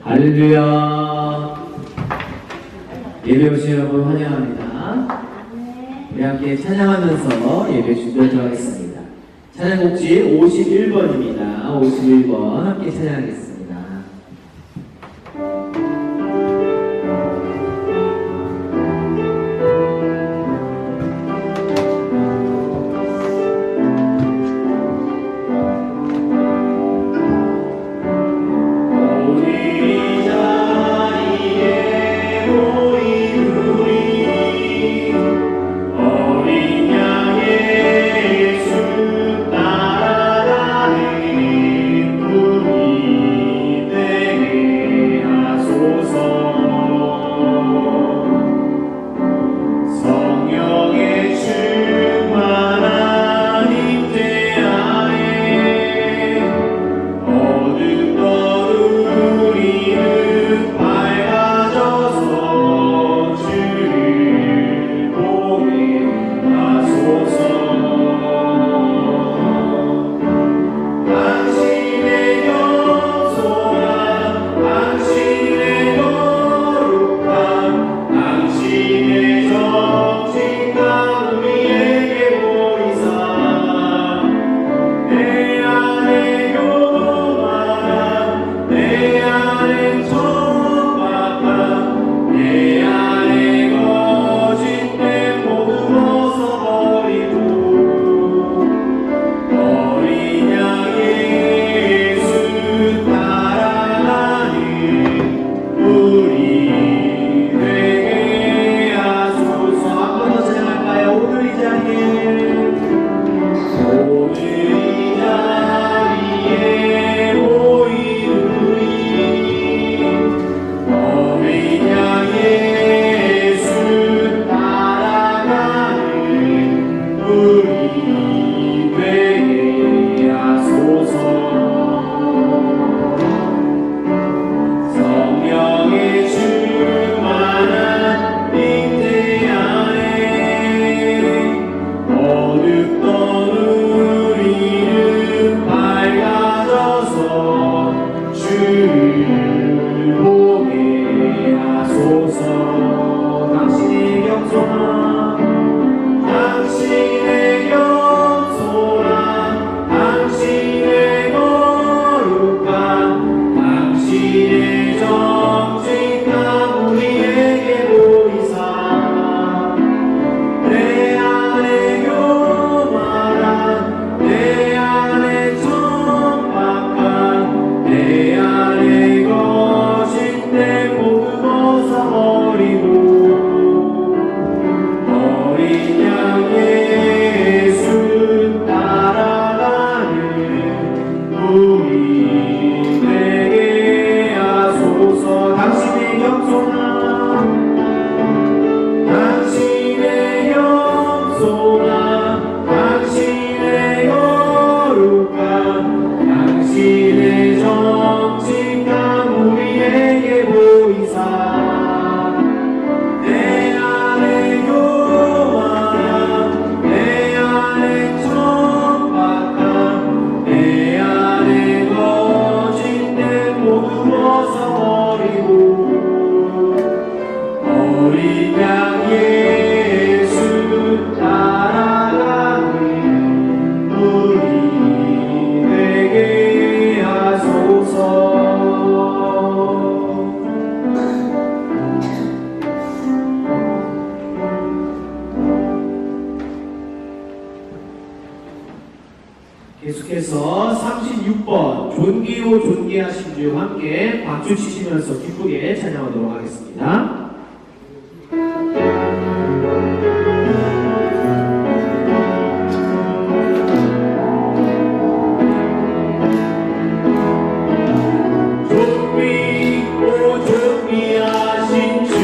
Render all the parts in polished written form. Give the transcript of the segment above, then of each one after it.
할렐루야. 예배 오신 여러분 환영합니다. 우리 함께 찬양하면서 예배 준비하도록 하겠습니다. 찬양곡지 51번입니다. 51번 함께 찬양하겠습니다. 계속해서 36번 존귀요 존귀하신 주와 함께 박수 치시면서 기쁘게 찬양하도록 하겠습니다. 존귀하신 주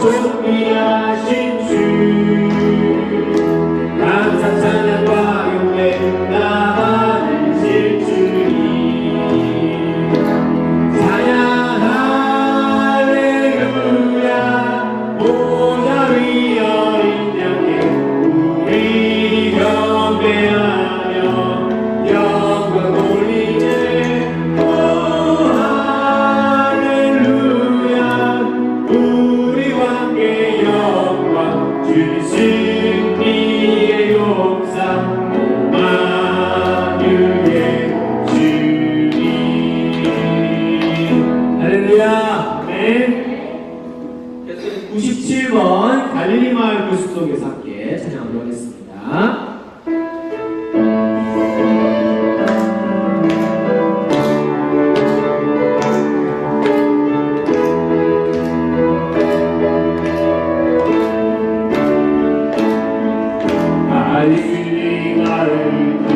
존귀하신 주 감사 찬양과 용맹 나받으실 주님 찬양 할렐루야 보좌 위 어린 양께 우리 경배하며 영광 돌리네 오 할렐루야 우리 왕께 영광 주님 승리의 용사 오마누의 주님 할렐루야 아멘. 97번 갈릴리 마을 교수 속에서 함께 찬양하도록 하겠습니다. 갈릴리 마을 그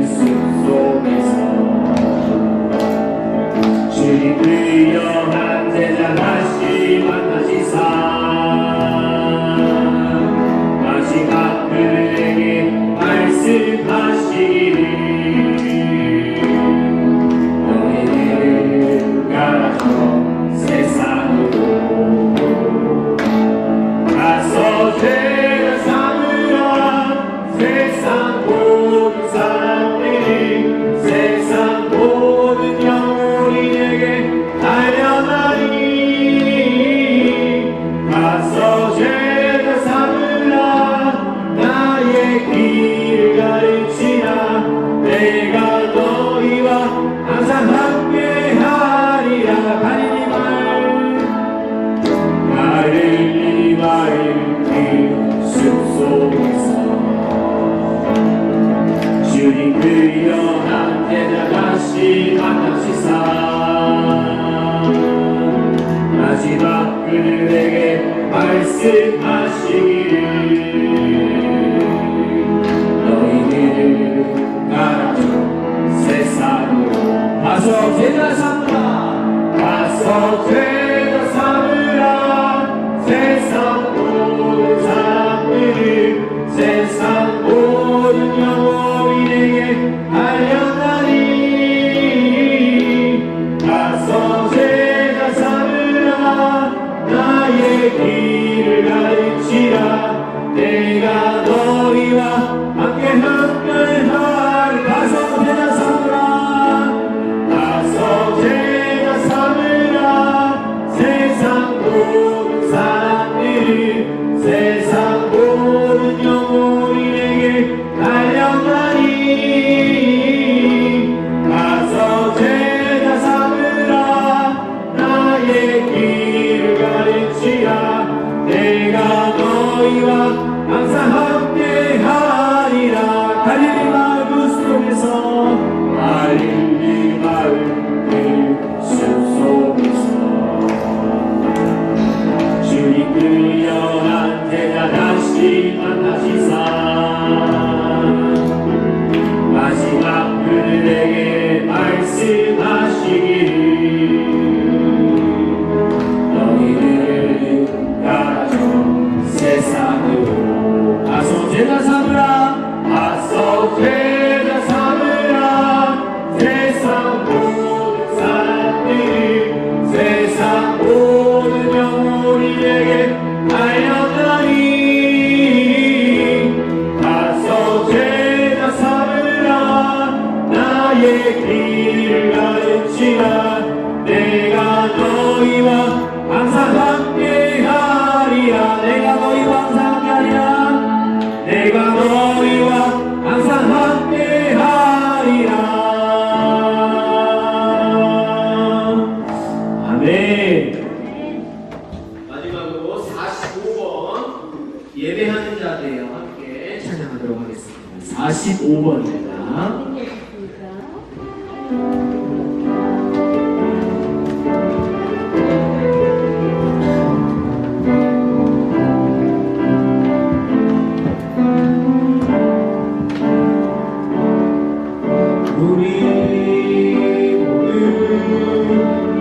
숲속에서 주님 귀여한 제자 다시 만나시사 마지막 그에게 말씀하시기를 너희는 가서 세상으로 가서 죄를 삼으라 세상 모든 사람들이 세상 모든 영혼이 내게 달려나니 가서 죄를 삼으라 나의 길을 가르치라 내가 너희와 항상 함께하리라 갈릴리 마을 그 숲속에서 주님 귀여한 제자 다시 만나시사 마지막 그들에게 말씀하시기를 너희는 가라져 세상으로 가서 제자 삼으라 가서 제자 삼으라 세상 모든 사람들을 세상 모든 영혼이 내게 달려나니 가서 제자 삼으라 나의 길을 가르치라 내가 너희와 함께하리 가서 제자 삼으라 가서 제자 삼으라 세상 모든 사람들을 세상 모든 영혼이 내게 달려가니 가서 제자 삼으라 나의 길을 가르치라 내가 너희와 항상 함께하리라 갈릴리 마을 그 숲속에서 갈릴리 마을 그 숲속에서 주님 귀여한 제자 다시 만나시사 마지막 그들에게 말씀하시기를 너희는 가라져 세상으로 가서 제자 삼으라 가서 제자 삼으라 세상 모든 사람들을 세상 모든 영혼이 내게 달려가니 가서 제자 삼으라 나의 길을 가르치라 내가 너희와 항상 함께하리라 내가 너희와 항상 함께하리라 내가 너희와 항상 함께하리라 아멘. 마지막으로 45번 예배하는 자들과 함께 찬양하도록 하겠습니다. 45번입니다.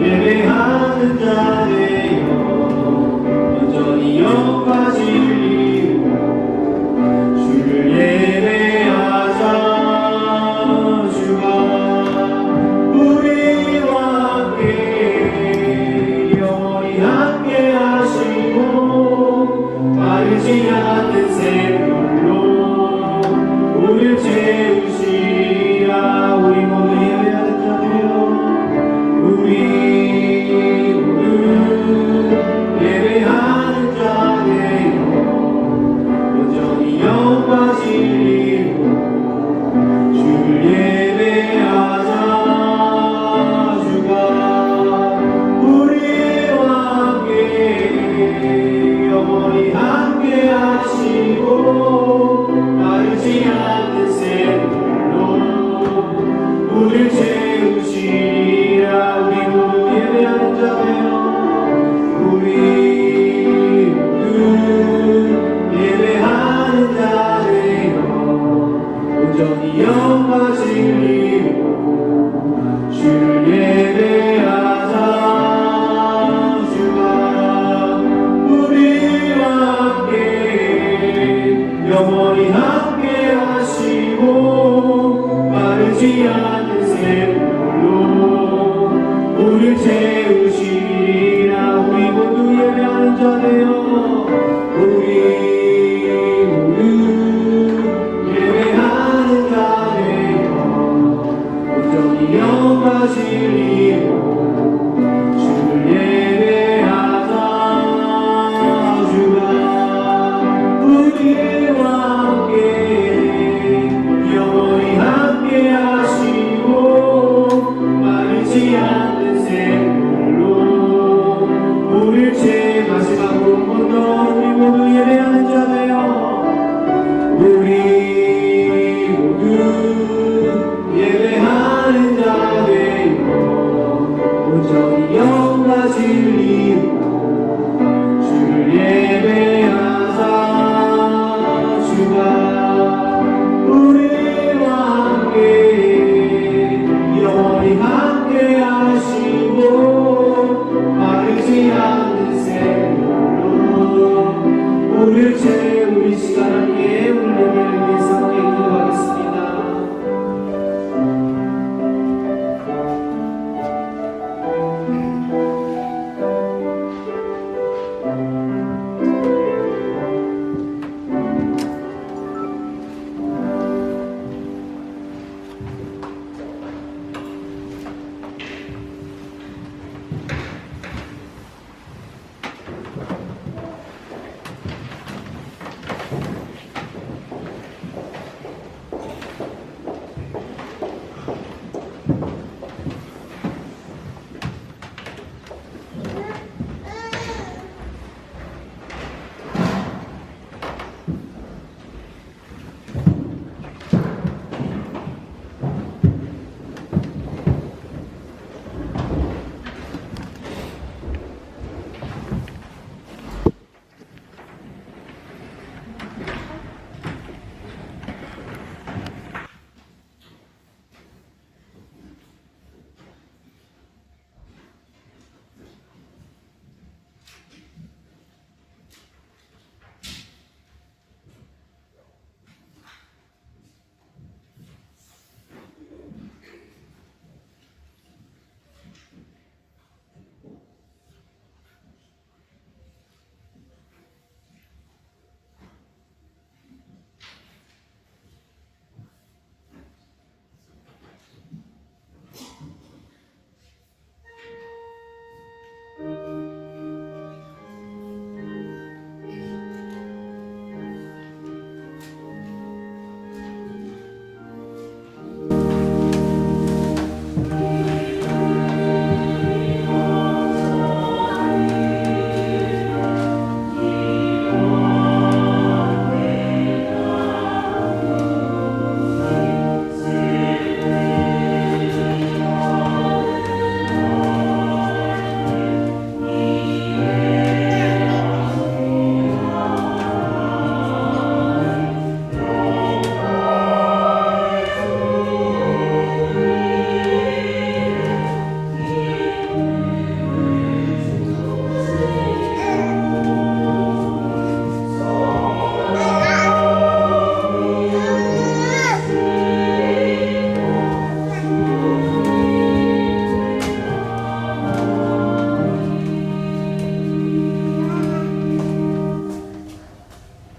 예배하는 자들여 온전히 변치 않는 샘물로 우리를 채우는 우리 시간 함께 울리기를 위해서 함께 기도하겠습니다.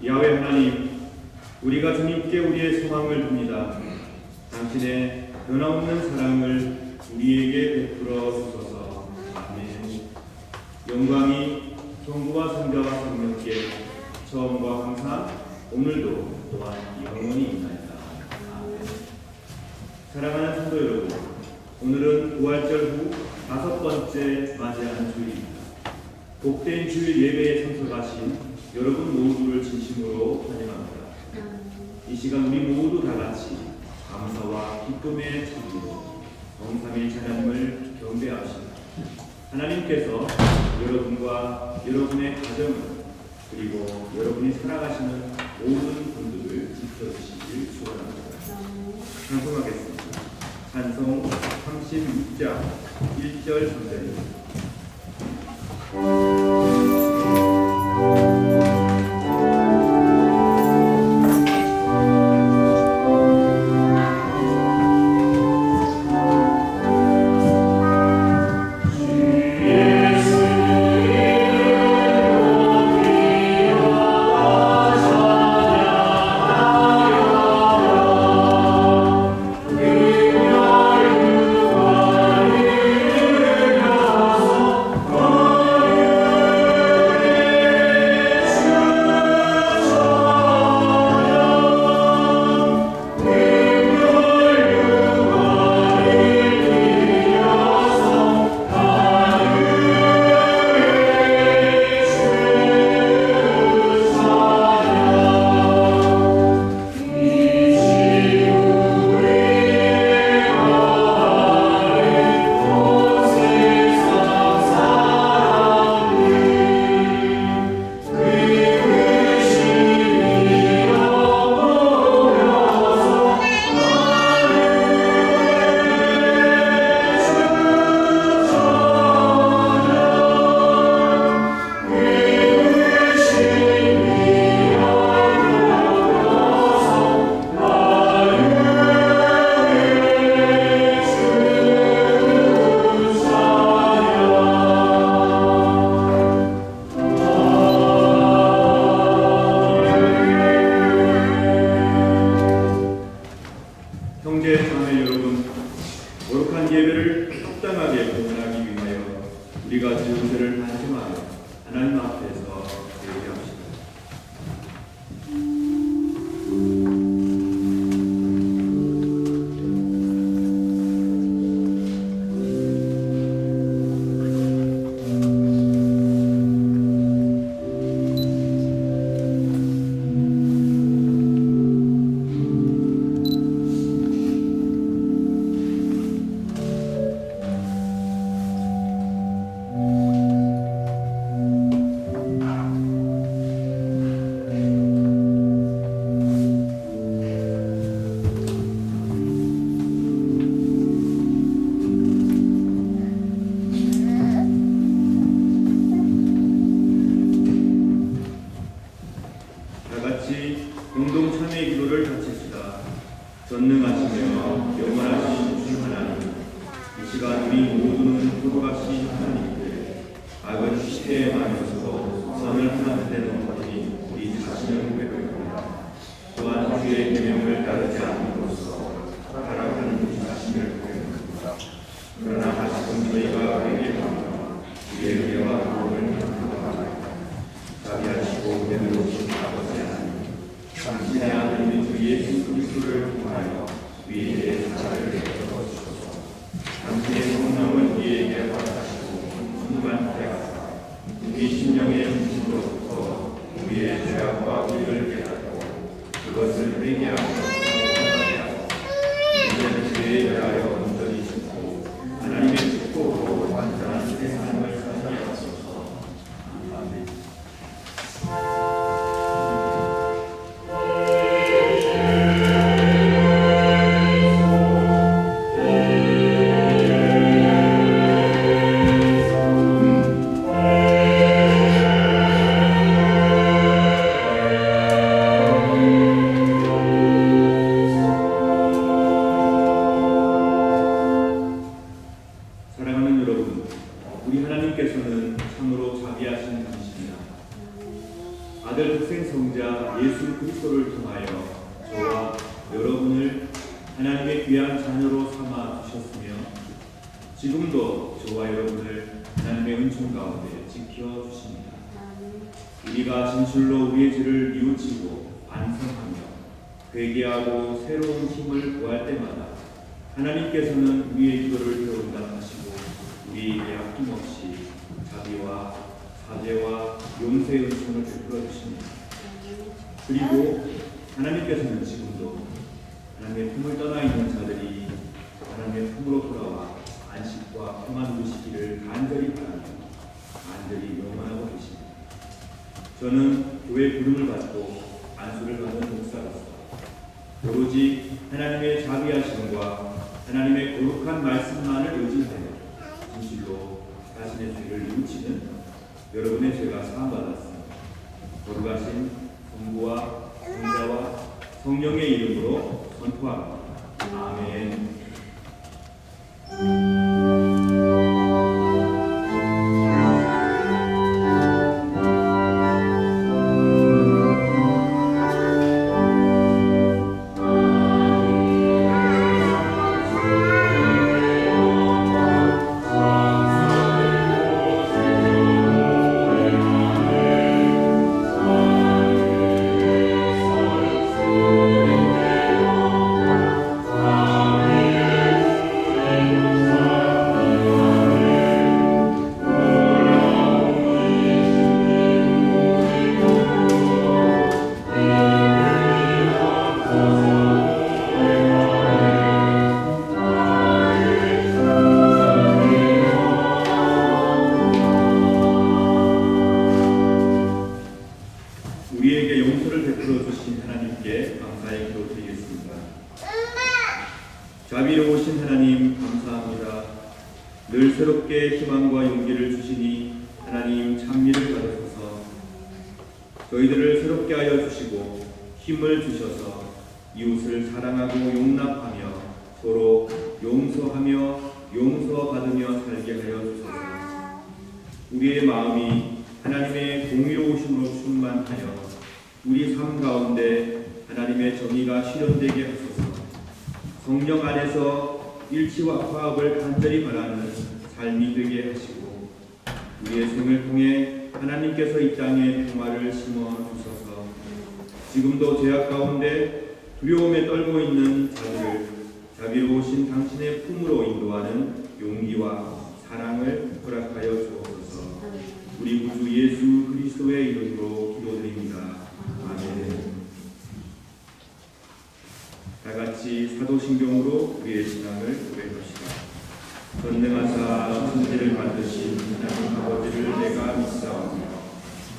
야훼 하나님, 우리가 주님께 우리의 소망을 둡니다. 당신의 변함없는 사랑을 우리에게 베풀어 주소서. 아멘. 영광이 성부와 성자와 성령께 처음과 항상 오늘도 또한 영원히 있나이다. 아멘. 사랑하는 성도 여러분, 오늘은 부활절 후 5번째 맞이하는 주일입니다. 복된 주일 예배에 참석하신 여러분 모두를 진심으로 환영합니다. 이 시간 우리 모두 다 같이 감사와 기쁨의 참으로 성삼위 하나님을 경배하십니다. 하나님께서 여러분과 여러분의 가정을 그리고 여러분이 살아가시는 모든 분들을 지켜주시길 축원합니다. 찬송하겠습니다. 찬송 36장 1절 3절입니다. 행하면서도 선을 하나님께 놓으니 우리 자신을 고백합니다. 또한 주의 계명을 따르지 않음으로써 타락하는 우리 자신을 고백합니다. 그러나 다시금 저희가 회개하며 우리의 의와 도움을 요구합니다. 자비하시고 은혜로우신 아버지 하나님, 당신의 아들 주 예수 그리스도를 통하여 우리에게 자를 베풀어 주소서. 당신의 성령을 우리에게 허락하시고 충만케 하사 우리 심령의 중심으로부터 우리의 죄악과 우리를 깨닫고 그것을 회개하고 선하게 하고 이제는 죄에 대하여 온전히 죽고 하나님의 축복으로 완전한 새 삶을 살게 하소서. 아멘. 사랑하는 여러분, 우리 하나님께서는 참으로 자비하신 분이십니다. 아들 독생성자 예수 그리스도를 통하여 저와 여러분을 하나님의 귀한 자녀로 삼아 주셨으며 지금도 저와 여러분을 하나님의 은총 가운데 지켜주십니다. 우리가 진실로 우리의 죄를 뉘우치고 반성하며 회개하고 새로운 힘을 구할 때마다 하나님께서는 우리의 기도를 들어온답하시고 우리에게 아낌없이 자비와 사죄와 용서의 은총을 베풀어 주십니다. 그리고 하나님께서는 지금도 하나님의 품을 떠나 있는 자들이 하나님의 품으로 돌아와 안식과 평안 누리시기를 간절히 바라며 간절히 영원하고 계십니다. 저는 교회 부름을 받고 안수를 받은 목사로서 오로지 하나님의 자비하심과 하나님의 거룩한 말씀만을 의지하여 진실로 자신의 죄를 뉘우치는 여러분의 죄가 사함받았습니다. 거룩하신 성부와 성자와 성령의 이름으로 선포합니다. 아멘. 우리에게 용서를 베풀어 주신 하나님께 감사의 기도 드리겠습니다. 자비로우신 하나님 감사합니다. 늘 새롭게 희망과 용기를 주시니 하나님 찬미를 받으소서. 저희들을 새롭게 하여 주시고 힘을 주셔서 이웃을 사랑하고 용납하며 서로 용서하며 용서받으며 살게 하여 주소서. 우리의 마음이 하나님의 공의로우심으로 충만하여 우리 삶 가운데 하나님의 정의가 실현되게 하소서. 성령 안에서 일치와 화합을 간절히 바라는 삶이 되게 하시고 우리의 생을 통해 하나님께서 이 땅에 평화를 심어 주소서. 지금도 죄악 가운데 두려움에 떨고 있는 자들을 자비로우신 당신의 품으로 인도하는 용기와 사랑을 허락하여 주옵소서. 우리 구주 예수 그리스도의 이름으로 기도드립니다. 아멘. 다 같이 사도신경으로 우리의 신앙을 고백합시다. 전능하사 천지를 만드신 하나님 아버지를 내가 믿사오며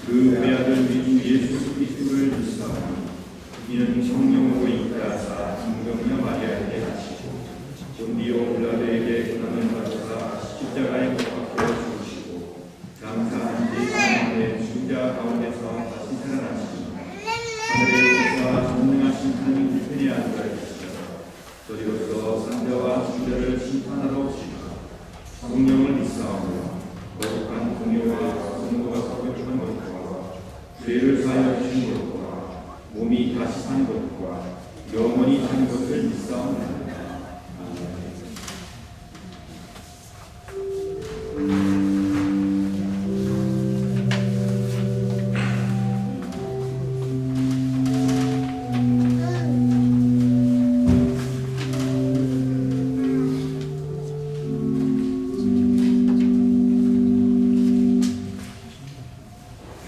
그 외아들 우리 주 예수 그리스도를 믿사오며 이는 성령으로 인도하사 성경녀 마리아에게 하시고 본디오 빌라도에게 고난을 받으사 십자가에 못 박혀 죽으시고 장사한 지 3일에 죽자 가운데서 다시 살아나시고 하늘의 우주와 전능하신 하나님 우편에 앉아 계시다가 저리로서 산자와 죽자를 심판하러 오시고 성령을 믿사오며 거룩한 공의와 성도가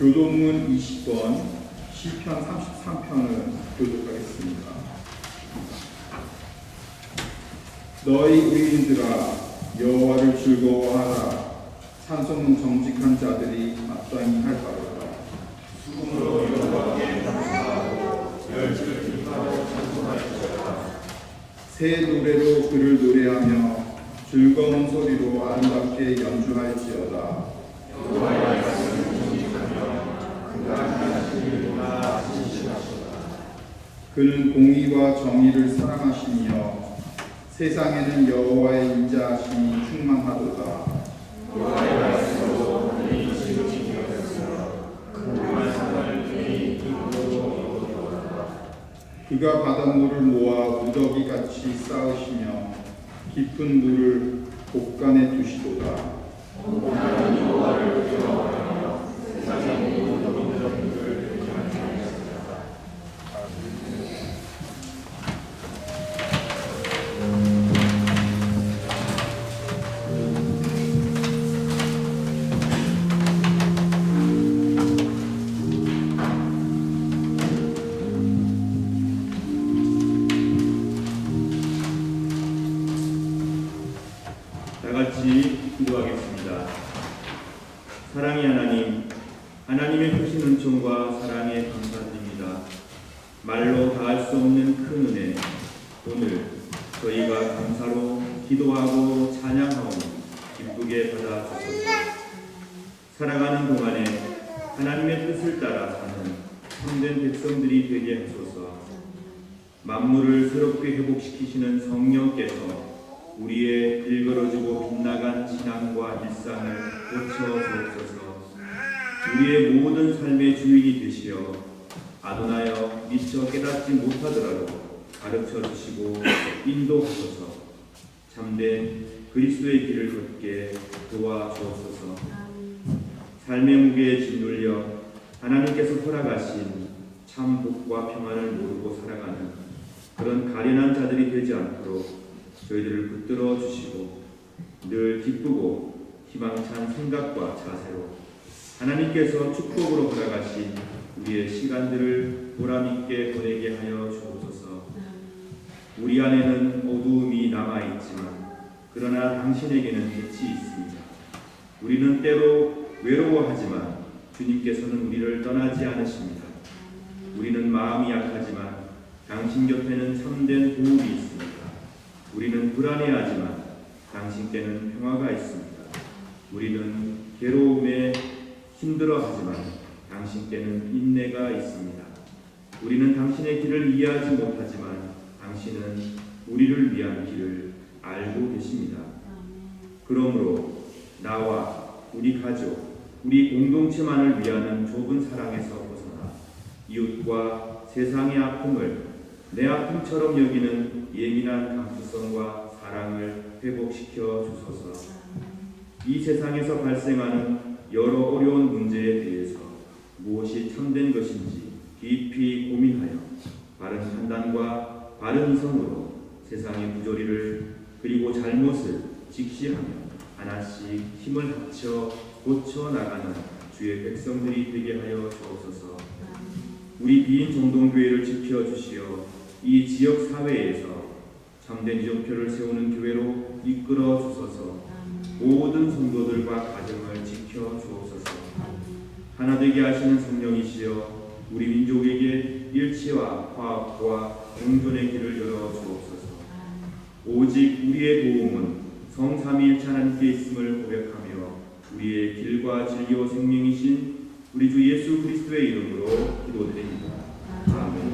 교도문 20권, 시편 33편을 교독하겠습니다. 너희 의인들아 여호와를 즐거워하라. 찬송은 정직한 자들이 마땅히 할 바로다. 수금으로 여호와께 감사하고 열심을 기뻐하고 찬송하리로다. 새 노래로 그를 노래하며 즐거운 소리로 아름답게 연주할지어다. 여호와의 말씀을 정직하며 그가 하신 일보다 진실하시다. 그는 공의와 정의를 사랑하시며 세상에는 여호와의 인자하심이 충만하도다. 여호와의 말씀으로 우리 지극히 여겼으며 그만 사랑을 그의 입으로 이루었다. 그가 바닷물을 모아 무더기 같이 쌓으시며 깊은 물을 곳간에 두시도다. 나는 여호와를 두려워하며 세상의 모든 민족을 경외하였다. 같이 기도하겠습니다. 사랑의 하나님, 하나님의 크신 은총과 사랑에 감사드립니다. 말로 다할 수 없는 큰 은혜, 오늘 저희가 감사로 기도하고 찬양하오니 기쁘게 받아주소서. 살아가는 동안에 하나님의 뜻을 따라 사는 참된 백성들이 되게 하소서. 만물을 새롭게 회복시키시는 성령께서 우리의 일그러지고 빗나간 신앙과 일상을 고쳐 주옵소서. 우리의 모든 삶의 주인이 되시어 아도나여 미처 깨닫지 못하더라도 가르쳐 주시고 인도하소서. 참된 그리스도의 길을 걷게 도와주옵소서. 삶의 무게에 짓눌려 하나님께서 허락하신 참 복과 평안을 모르고 살아가는 그런 가련한 자들이 되지 않도록 저희들을 붙들어 주시고 늘 기쁘고 희망찬 생각과 자세로 하나님께서 축복으로 허락하신 우리의 시간들을 보람있게 보내게 하여 주옵소서. 우리 안에는 어두움이 남아있지만 그러나 당신에게는 빛이 있습니다. 우리는 때로 외로워하지만 주님께서는 우리를 떠나지 않으십니다. 우리는 마음이 약하지만 당신 곁에는 참된 도움이 있습니다. 우리는 불안해하지만 당신께는 평화가 있습니다. 우리는 괴로움에 힘들어하지만 당신께는 인내가 있습니다. 우리는 당신의 길을 이해하지 못하지만 당신은 우리를 위한 길을 알고 계십니다. 그러므로 나와 우리 가족, 우리 공동체만을 위하는 좁은 사랑에서 벗어나 이웃과 세상의 아픔을 내 아픔처럼 여기는 예민한 감수성과 사랑을 회복시켜 주소서. 이 세상에서 발생하는 여러 어려운 문제에 대해서 무엇이 참된 것인지 깊이 고민하여 바른 판단과 바른 이성으로 세상의 부조리를 그리고 잘못을 직시하며 하나씩 힘을 합쳐 고쳐 나가는 주의 백성들이 되게 하여 주옵소서. 우리 비인 정동교회를 지켜주시어 이 지역 사회에서 참된 이정표를 세우는 교회로 이끌어 주소서. 모든 성도들과 가정을 지켜 주옵소서. 하나 되게 하시는 성령이시여 우리 민족에게 일치와 화합과 공존의 길을 열어 주옵소서. 오직 우리의 도움은 성삼위일체 하나님께 있음을 고백하며 우리의 길과 진리와 생명이신 우리 주 예수 그리스도의 이름으로 기도드립니다. 아멘.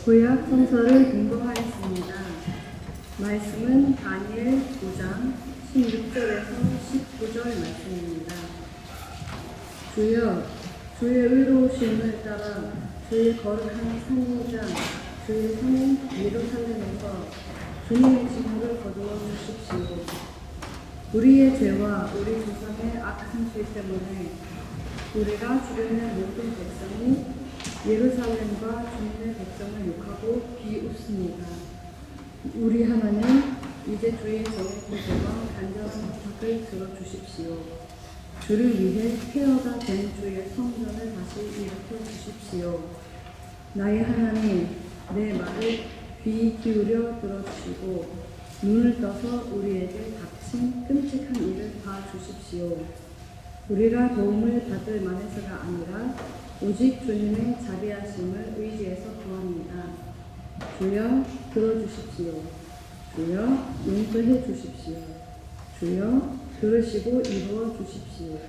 구약 성서를 공부하였습니다. 말씀은 다니엘 9장 16절에서 19절 말씀입니다. 주여, 주의 의로우심을 따라 주의 거룩한 산이자 주의 성인 예루살렘에서 주님의 징후를 거두어 주십시오. 우리의 죄와 우리 조상의 악한 죄 때문에 우리가 죽여낸 모든 백성이 예루살렘과 주님의 백성을 욕하고 비웃습니다. 우리 하나님, 이제 주의 종의 기도와 간절한 부탁을 들어주십시오. 주를 위해 폐허가 된 주의 성전을 다시 일으켜 주십시오. 나의 하나님, 내 말을 귀 기울여 들어주시고 눈을 떠서 우리에게 닥친 끔찍한 일을 봐주십시오. 우리가 도움을 받을 만해서가 아니라 오직 주님의 자비하심을 의지해서 구합니다. 주여, 들어주십시오. 주여, 용서해 주십시오. 주여, 들으시고 이루어 주십시오.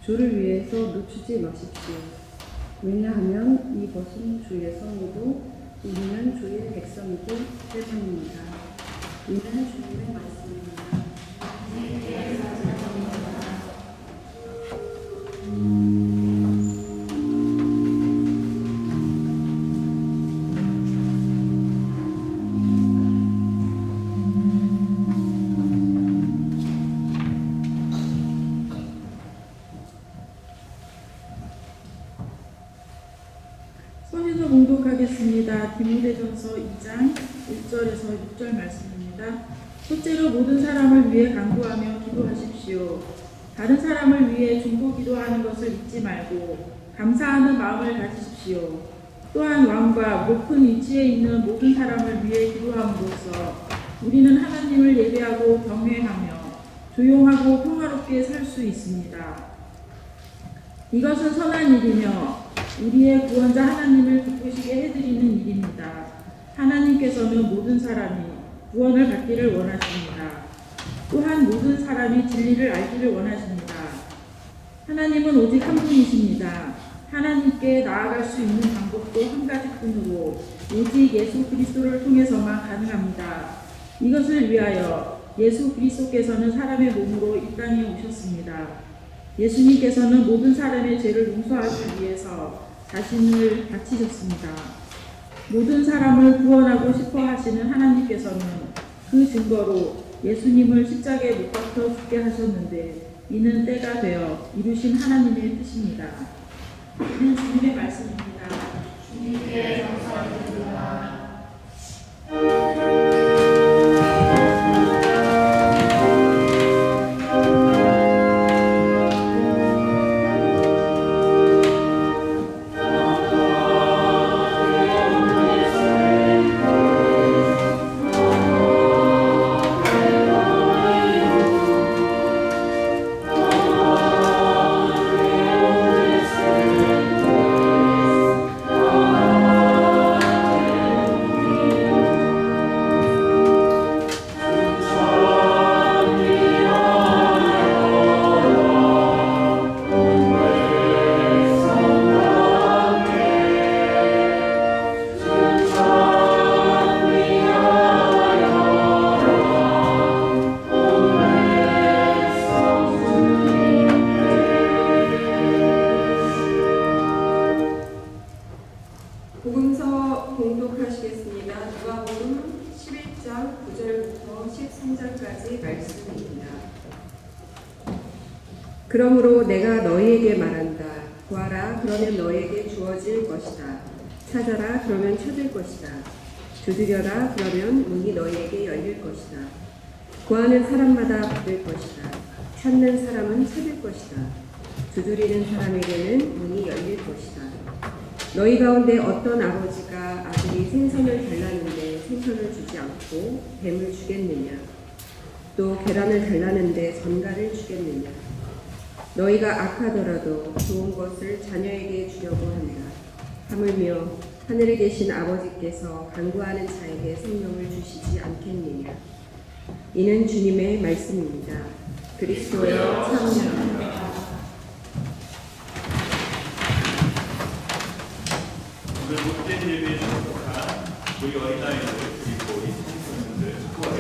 주를 위해서 늦추지 마십시오. 왜냐하면 이것은 주의 성이고 우리는 주의 백성이기 때문입니다. 이는 주님의 말씀입니다. 선에서 봉독하겠습니다. 디모데전서 2장 1절에서 6절 말씀입니다. 첫째로 모든 사람을 위해 간구하며 기도하십시오. 다른 사람을 위해 중보 기도하는 것을 잊지 말고 감사하는 마음을 가지십시오. 또한 왕과 높은 위치에 있는 모든 사람을 위해 기도함으로써 우리는 하나님을 예배하고 경외하며 조용하고 평화롭게 살 수 있습니다. 이것은 선한 일이며 우리의 구원자 하나님을 기쁘시게 해드리는 일입니다. 하나님께서는 모든 사람이 구원을 받기를 원하십니다. 또한 모든 사람이 진리를 알기를 원하십니다. 하나님은 오직 한 분이십니다. 하나님께 나아갈 수 있는 방법도 한 가지뿐으로 오직 예수 그리스도를 통해서만 가능합니다. 이것을 위하여 예수 그리스도께서는 사람의 몸으로 이 땅에 오셨습니다. 예수님께서는 모든 사람의 죄를 용서하기 위해서 자신을 바치셨습니다. 모든 사람을 구원하고 싶어 하시는 하나님께서는 그 증거로 예수님을 십자가에 못 박혀 죽게 하셨는데 이는 때가 되어 이루신 하나님의 뜻입니다. 이는 주님의 말씀입니다. 주님께 감사드립니다. 복음서 봉독하시겠습니다. 누가복음 11장 9절부터 13절까지 말씀입니다. 그러므로 내가 너희에게 말한다. 구하라, 그러면 너희에게 주어질 것이다. 찾아라, 그러면 찾을 것이다. 두드려라, 그러면 문이 너희에게 열릴 것이다. 구하는 사람마다 받을 것이다. 찾는 사람은 찾을 것이다. 두드리는 사람에게는 문이 열릴 것이다. 너희 가운데 어떤 아버지가 아들이 생선을 달라는데 생선을 주지 않고 뱀을 주겠느냐? 또 계란을 달라는데 전갈을 주겠느냐? 너희가 악하더라도 좋은 것을 자녀에게 주려고 한다. 하물며 하늘에 계신 아버지께서 간구하는 자에게 생명을 주시지 않겠느냐? 이는 주님의 말씀입니다. 그리스도여 참여합니다. 오늘 목된 예배에 참석한 우리 어린아이들 그리고 우리 청소년들 수고하셨습니다.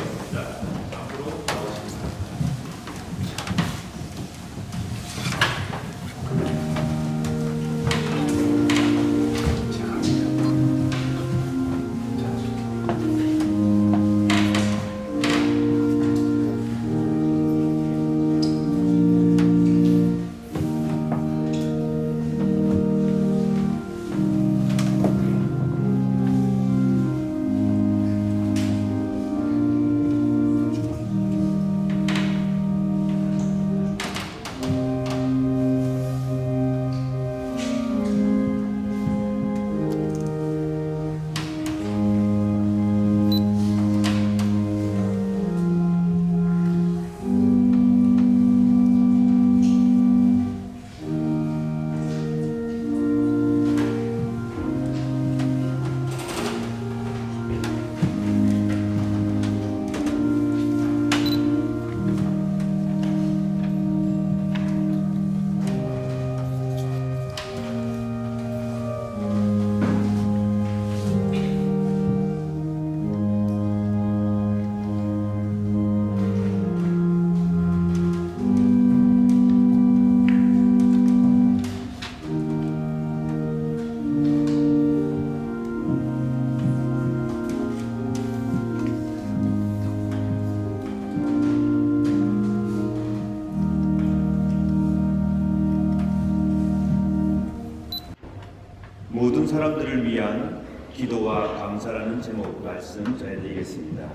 피난민들을 위한 기도와 감사라는 제목 말씀 전해드리겠습니다.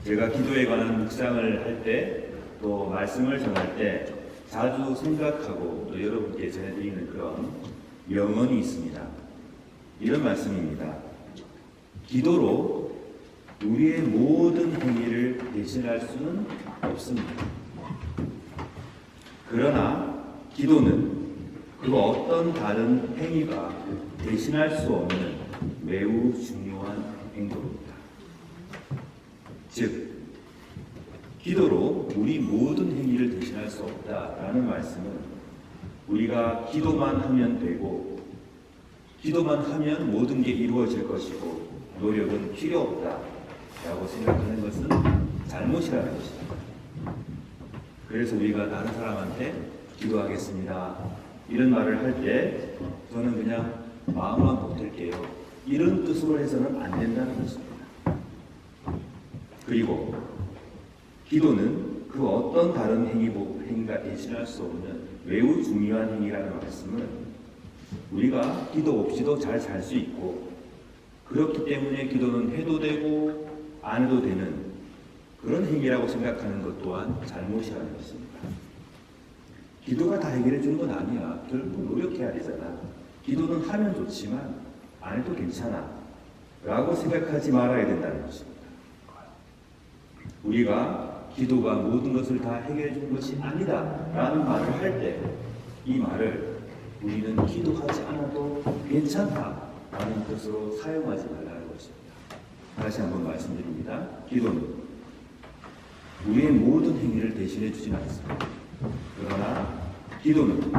제가 기도에 관한 묵상을 할 때 또 말씀을 전할 때 자주 생각하고 또 여러분께 전해드리는 그런 명언이 있습니다. 이런 말씀입니다. 기도로 우리의 모든 행위를 대신할 수는 없습니다. 그러나 기도는 그 어떤 다른 행위가 대신할 수 없는 매우 중요한 행동입니다. 즉, 기도로 우리 모든 행위를 대신할 수 없다라는 말씀은 우리가 기도만 하면 되고 기도만 하면 모든 게 이루어질 것이고 노력은 필요 없다라고 생각하는 것은 잘못이라는 것입니다. 그래서 우리가 다른 사람한테 기도하겠습니다 이런 말을 할 때 저는 그냥 마음만 보탤게요 이런 뜻으로 해서는 안 된다는 것입니다. 그리고 기도는 그 어떤 다른 행위가 대신할 수 없는 매우 중요한 행위라는 말씀은 우리가 기도 없이도 잘 살 수 있고 그렇기 때문에 기도는 해도 되고 안 해도 되는 그런 행위라고 생각하는 것 또한 잘못이라는 것입니다. 기도가 다 해결해 주는 건 아니야. 결국 노력해야 되잖아. 기도는 하면 좋지만 안 해도 괜찮아 라고 생각하지 말아야 된다는 것입니다. 우리가 기도가 모든 것을 다 해결해 주는 것이 아니다 라는 말을 할 때 이 말을 우리는 기도하지 않아도 괜찮다 라는 뜻으로 사용하지 말라는 것입니다. 다시 한번 말씀드립니다. 기도는 우리의 모든 행위를 대신해 주진 않습니다. 그러나 기도는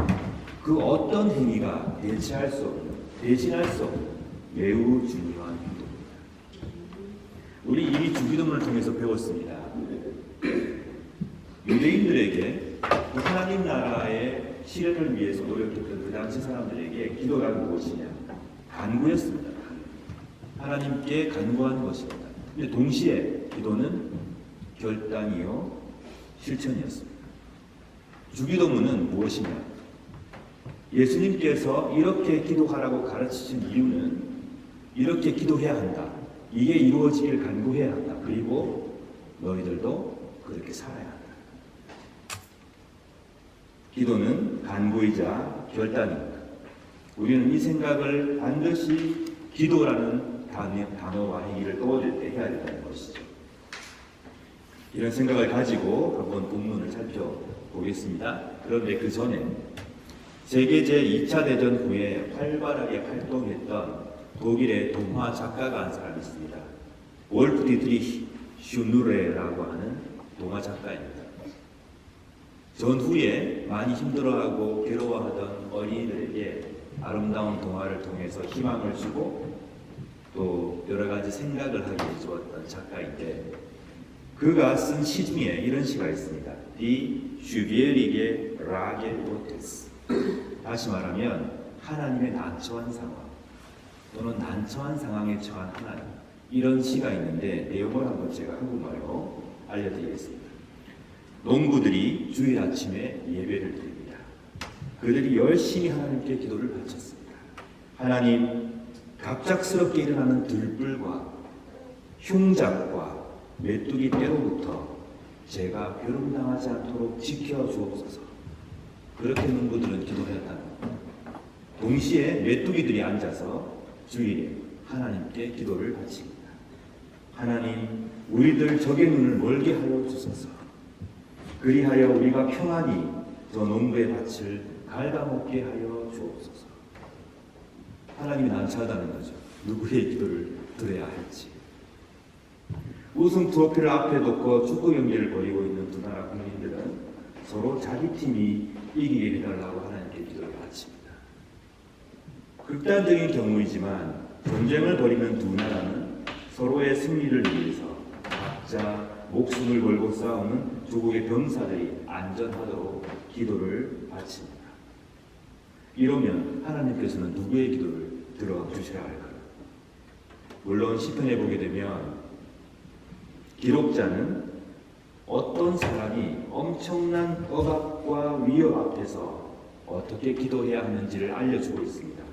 그 어떤 행위가 대신할 수 없는 매우 중요한 행동입니다. 우리 이미 주기도문을 통해서 배웠습니다. 유대인들에게 하나님 나라의 실현을 위해서 노력했던 그 당시 사람들에게 기도가 무엇이냐? 간구였습니다. 하나님께 간구하는 것입니다. 근데 동시에 기도는 결단이요 실천이었습니다. 주기도문은 무엇이냐? 예수님께서 이렇게 기도하라고 가르치신 이유는 이렇게 기도해야 한다. 이게 이루어지길 간구해야 한다. 그리고 너희들도 그렇게 살아야 한다. 기도는 간구이자 결단입니다. 우리는 이 생각을 반드시 기도라는 단어와 행위를 떠올릴 때 해야 된다는 것이죠. 이런 생각을 가지고 한번 본문을 살펴보겠습니다. 그런데 그 전에 세계 제2차 대전 후에 활발하게 활동했던 독일의 동화 작가가 한 사람이 있습니다. 월프 디트리히 슈누레라고 하는 동화 작가입니다. 전후에 많이 힘들어하고 괴로워하던 어린이들에게 아름다운 동화를 통해서 희망을 주고 또 여러 가지 생각을 하게 해주었던 작가인데 그가 쓴 시 중에 이런 시가 있습니다. 디 슈비에리게 라게 오테스. 다시 말하면 하나님의 난처한 상황 또는 난처한 상황에 처한 하나님 이런 시가 있는데 내용을 한번 제가 한국말로 알려드리겠습니다. 농부들이 주일 아침에 예배를 드립니다. 그들이 열심히 하나님께 기도를 바쳤습니다. 하나님, 갑작스럽게 일어나는 들불과 흉작과 메뚜기 떼로부터 제가 괴롭당하지 않도록 지켜주옵소서. 그렇게 농부들은 기도했다는 겁니다. 동시에 메뚜기들이 앉아서 주일에 하나님께 기도를 바칩니다. 하나님, 우리들 적의 눈을 멀게 하여 주소서. 그리하여 우리가 평안히 저 농부의 밭을 갉아먹게 하여 주옵소서. 하나님이 난처하다는 거죠. 누구의 기도를 들어야 할지. 우승 트로피를 앞에 놓고 축구 경기를 벌이고 있는 두 나라 국민들은 서로 자기 팀이 이기게 해달라고 하나님께 기도를 바칩니다. 극단적인 경우이지만 전쟁을 벌이는 두 나라는 서로의 승리를 위해서 각자 목숨을 걸고 싸우는 조국의 병사들이 안전하도록 기도를 바칩니다. 이러면 하나님께서는 누구의 기도를 들어주셔야 할까요? 물론 시편에 보게 되면 기록자는 어떤 사람이 엄청난 억압과 위협 앞에서 어떻게 기도해야 하는지를 알려주고 있습니다.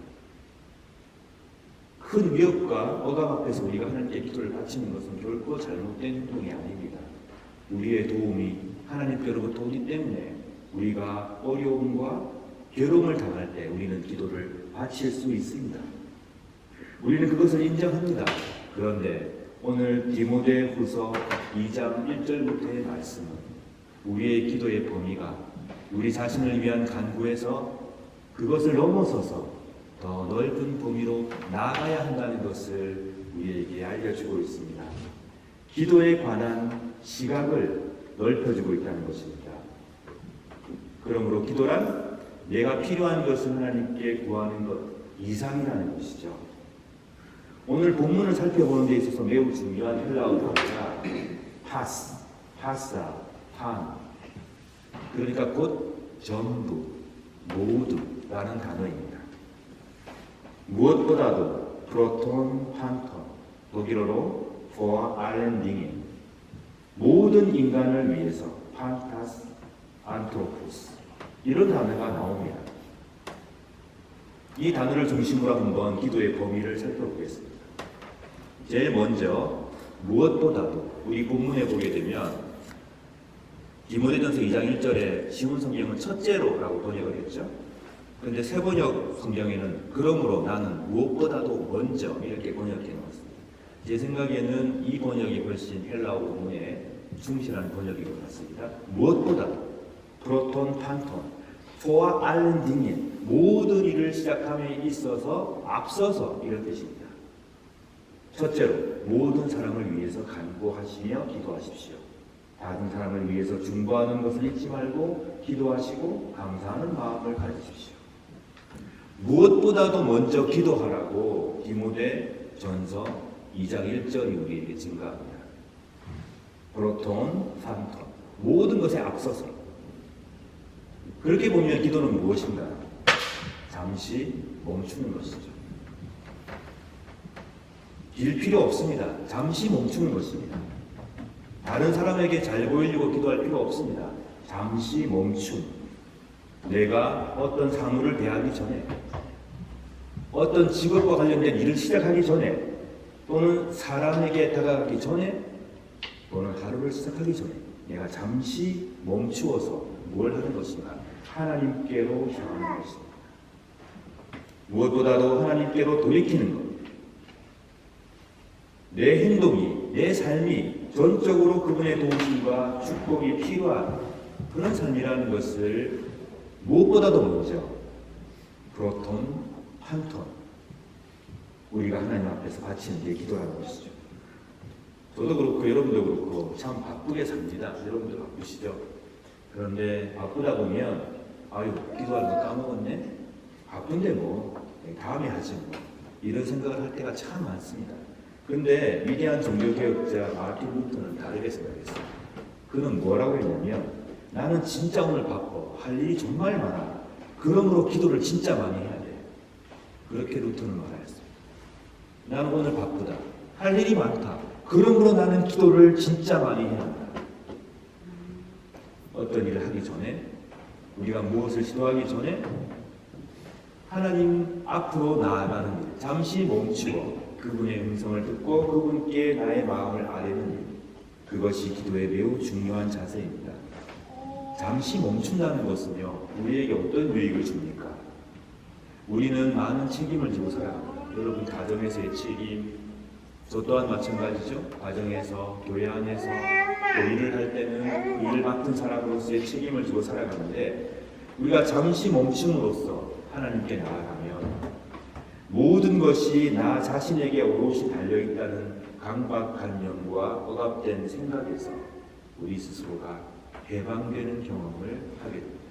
큰 위협과 억압 앞에서 우리가 하나님께 기도를 바치는 것은 결코 잘못된 행동이 아닙니다. 우리의 도움이 하나님께로부터 오기 때문에 우리가 어려움과 괴로움을 당할 때 우리는 기도를 바칠 수 있습니다. 우리는 그것을 인정합니다. 그런데 오늘 디모데후서 2장 1절부터의 말씀은 우리의 기도의 범위가 우리 자신을 위한 간구에서 그것을 넘어서서 더 넓은 범위로 나아가야 한다는 것을 우리에게 알려주고 있습니다. 기도에 관한 시각을 넓혀주고 있다는 것입니다. 그러므로 기도란 내가 필요한 것을 하나님께 구하는 것 이상이라는 것이죠. 오늘 본문을 살펴보는 데 있어서 매우 중요한 헬라어 단어가 파사, 판, 그러니까 곧 전부, 모두라는 단어입니다. 무엇보다도 프로톤, 판톤, 독일어로 for allen Dingen, 모든 인간을 위해서 판타스, 안트로포스, 이런 단어가 나옵니다. 이 단어를 중심으로 한번 기도의 범위를 살펴보겠습니다. 제일 먼저 무엇보다도 우리 본문에 보게 되면 디모데전서 2장 1절에 신문 성경은 첫째로라고 번역을 했죠. 그런데 세번역 성경에는 그러므로 나는 무엇보다도 먼저 이렇게 번역해 놓았습니다. 제 생각에는 이 번역이 훨씬 헬라어 본문에 충실한 번역인 것 같습니다. 무엇보다도 프로톤, 판톤, for allen Dingen, 모든 일을 시작함에 있어서 앞서서 이런 뜻입니다. 첫째로 모든 사람을 위해서 간구하시며 기도하십시오. 다른 사람을 위해서 중보하는 것을 잊지 말고 기도하시고 감사하는 마음을 가지십시오. 무엇보다도 먼저 기도하라고 디모데 전서 2장 1절이 우리에게 증가합니다. 프로톤, 판톤, 모든 것에 앞서서. 그렇게 보면 기도는 무엇인가? 잠시 멈추는 것이죠. 길 필요 없습니다. 잠시 멈추는 것입니다. 다른 사람에게 잘 보이려고 기도할 필요 없습니다. 잠시 멈춤. 내가 어떤 사물을 대하기 전에, 어떤 직업과 관련된 일을 시작하기 전에, 또는 사람에게 다가가기 전에, 또는 하루를 시작하기 전에 내가 잠시 멈추어서 뭘 하는 것인가? 하나님께로 향하는 것입니다. 무엇보다도 하나님께로 돌이키는 것. 내 행동이, 내 삶이 전적으로 그분의 도우심과 축복이 필요한 그런 삶이라는 것을 무엇보다도 먼저 프로톤, 판톤, 우리가 하나님 앞에서 바치는 게 기도라는 것이죠. 저도 그렇고 여러분도 그렇고 참 바쁘게 삽니다. 여러분도 바쁘시죠? 그런데 바쁘다 보면 아유 기도하는 거 까먹었네? 바쁜데 뭐 다음에 하지 뭐 이런 생각을 할 때가 참 많습니다. 그런데 위대한 종교개혁자 마틴 루터는 다르게 생각했어요. 그는 뭐라고 했냐면 나는 진짜 오늘 바빠. 할 일이 정말 많아. 그러므로 기도를 진짜 많이 해야 돼. 그렇게 루터는 말하였습니다. 나는 오늘 바쁘다. 할 일이 많다. 그러므로 나는 기도를 진짜 많이 해야 한다. 어떤 일을 하기 전에, 우리가 무엇을 시도하기 전에 하나님 앞으로 나아가는 일, 잠시 멈추어 그분의 음성을 듣고 그분께 나의 마음을 아뢰는 일, 그것이 기도의 매우 중요한 자세입니다. 잠시 멈춘다는 것은요, 우리에게 어떤 유익을 줍니까? 우리는 많은 책임을 지고 살아갑니다. 여러분 가정에서의 책임, 저 또한 마찬가지죠. 가정에서, 교회 안에서, 또 일을 할 때는 일을 맡은 사람으로서의 책임을 지고 살아가는데 우리가 잠시 멈춤으로써 하나님께 나아가면 모든 것이 나 자신에게 오롯이 달려있다는 강박관념과 억압된 생각에서 우리 스스로가 해방되는 경험을 하게 됩니다.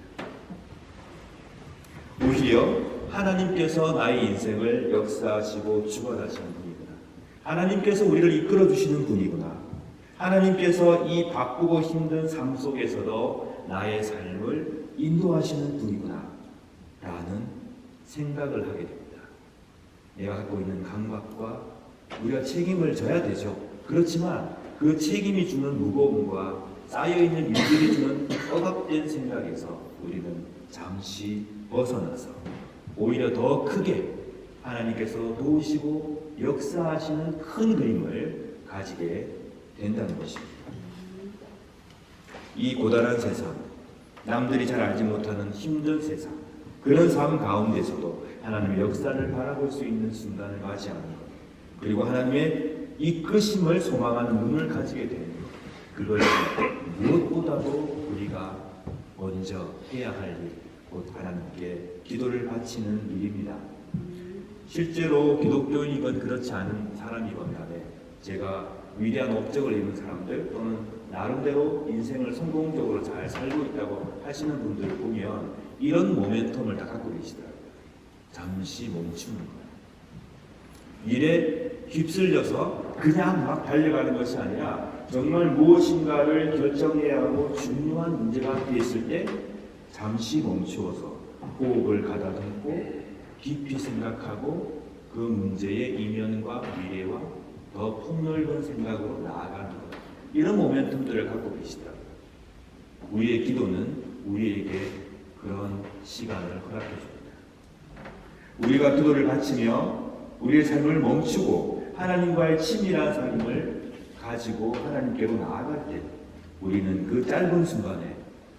오히려 하나님께서 나의 인생을 역사하시고 주관하시는 분이구나. 하나님께서 우리를 이끌어주시는 분이구나. 하나님께서 이 바쁘고 힘든 삶 속에서도 나의 삶을 인도하시는 분이구나 라는 생각을 하게 됩니다. 내가 갖고 있는 강박과 우리가 책임을 져야 되죠. 그렇지만 그 책임이 주는 무거움과 쌓여있는 일들이 주는 억압된 생각에서 우리는 잠시 벗어나서 오히려 더 크게 하나님께서 도우시고 역사하시는 큰 그림을 가지게 된다는 것입니다. 이 고단한 세상, 남들이 잘 알지 못하는 힘든 세상, 그런 삶 가운데서도 하나님의 역사를 바라볼 수 있는 순간을 맞이하는 것, 그리고 하나님의 이끄심을 소망하는 눈을 가지게 되는 것, 그걸 무엇보다도 우리가 먼저 해야 할 일, 곧 하나님께 기도를 바치는 일입니다. 실제로 기독교인이건 그렇지 않은 사람이건 간에 제가 위대한 업적을 이룬 사람들 또는 나름대로 인생을 성공적으로 잘 살고 있다고 하시는 분들을 보면 이런 모멘텀을 다 갖고 계시더라고요. 잠시 멈추는 거예요. 일에 휩쓸려서 그냥 막 달려가는 것이 아니라 정말 무엇인가를 결정해야 하고 중요한 문제가 앞에 있을 때 잠시 멈추어서 호흡을 가다듬고 깊이 생각하고 그 문제의 이면과 미래와 더 폭넓은 생각으로 나아가는 것, 이런 모멘텀들을 갖고 계시더라고요. 우리의 기도는 우리에게 그런 시간을 허락해 줍니다. 우리가 기도를 바치며 우리의 삶을 멈추고 하나님과의 친밀한 삶을 가지고 하나님께로 나아갈 때 우리는 그 짧은 순간에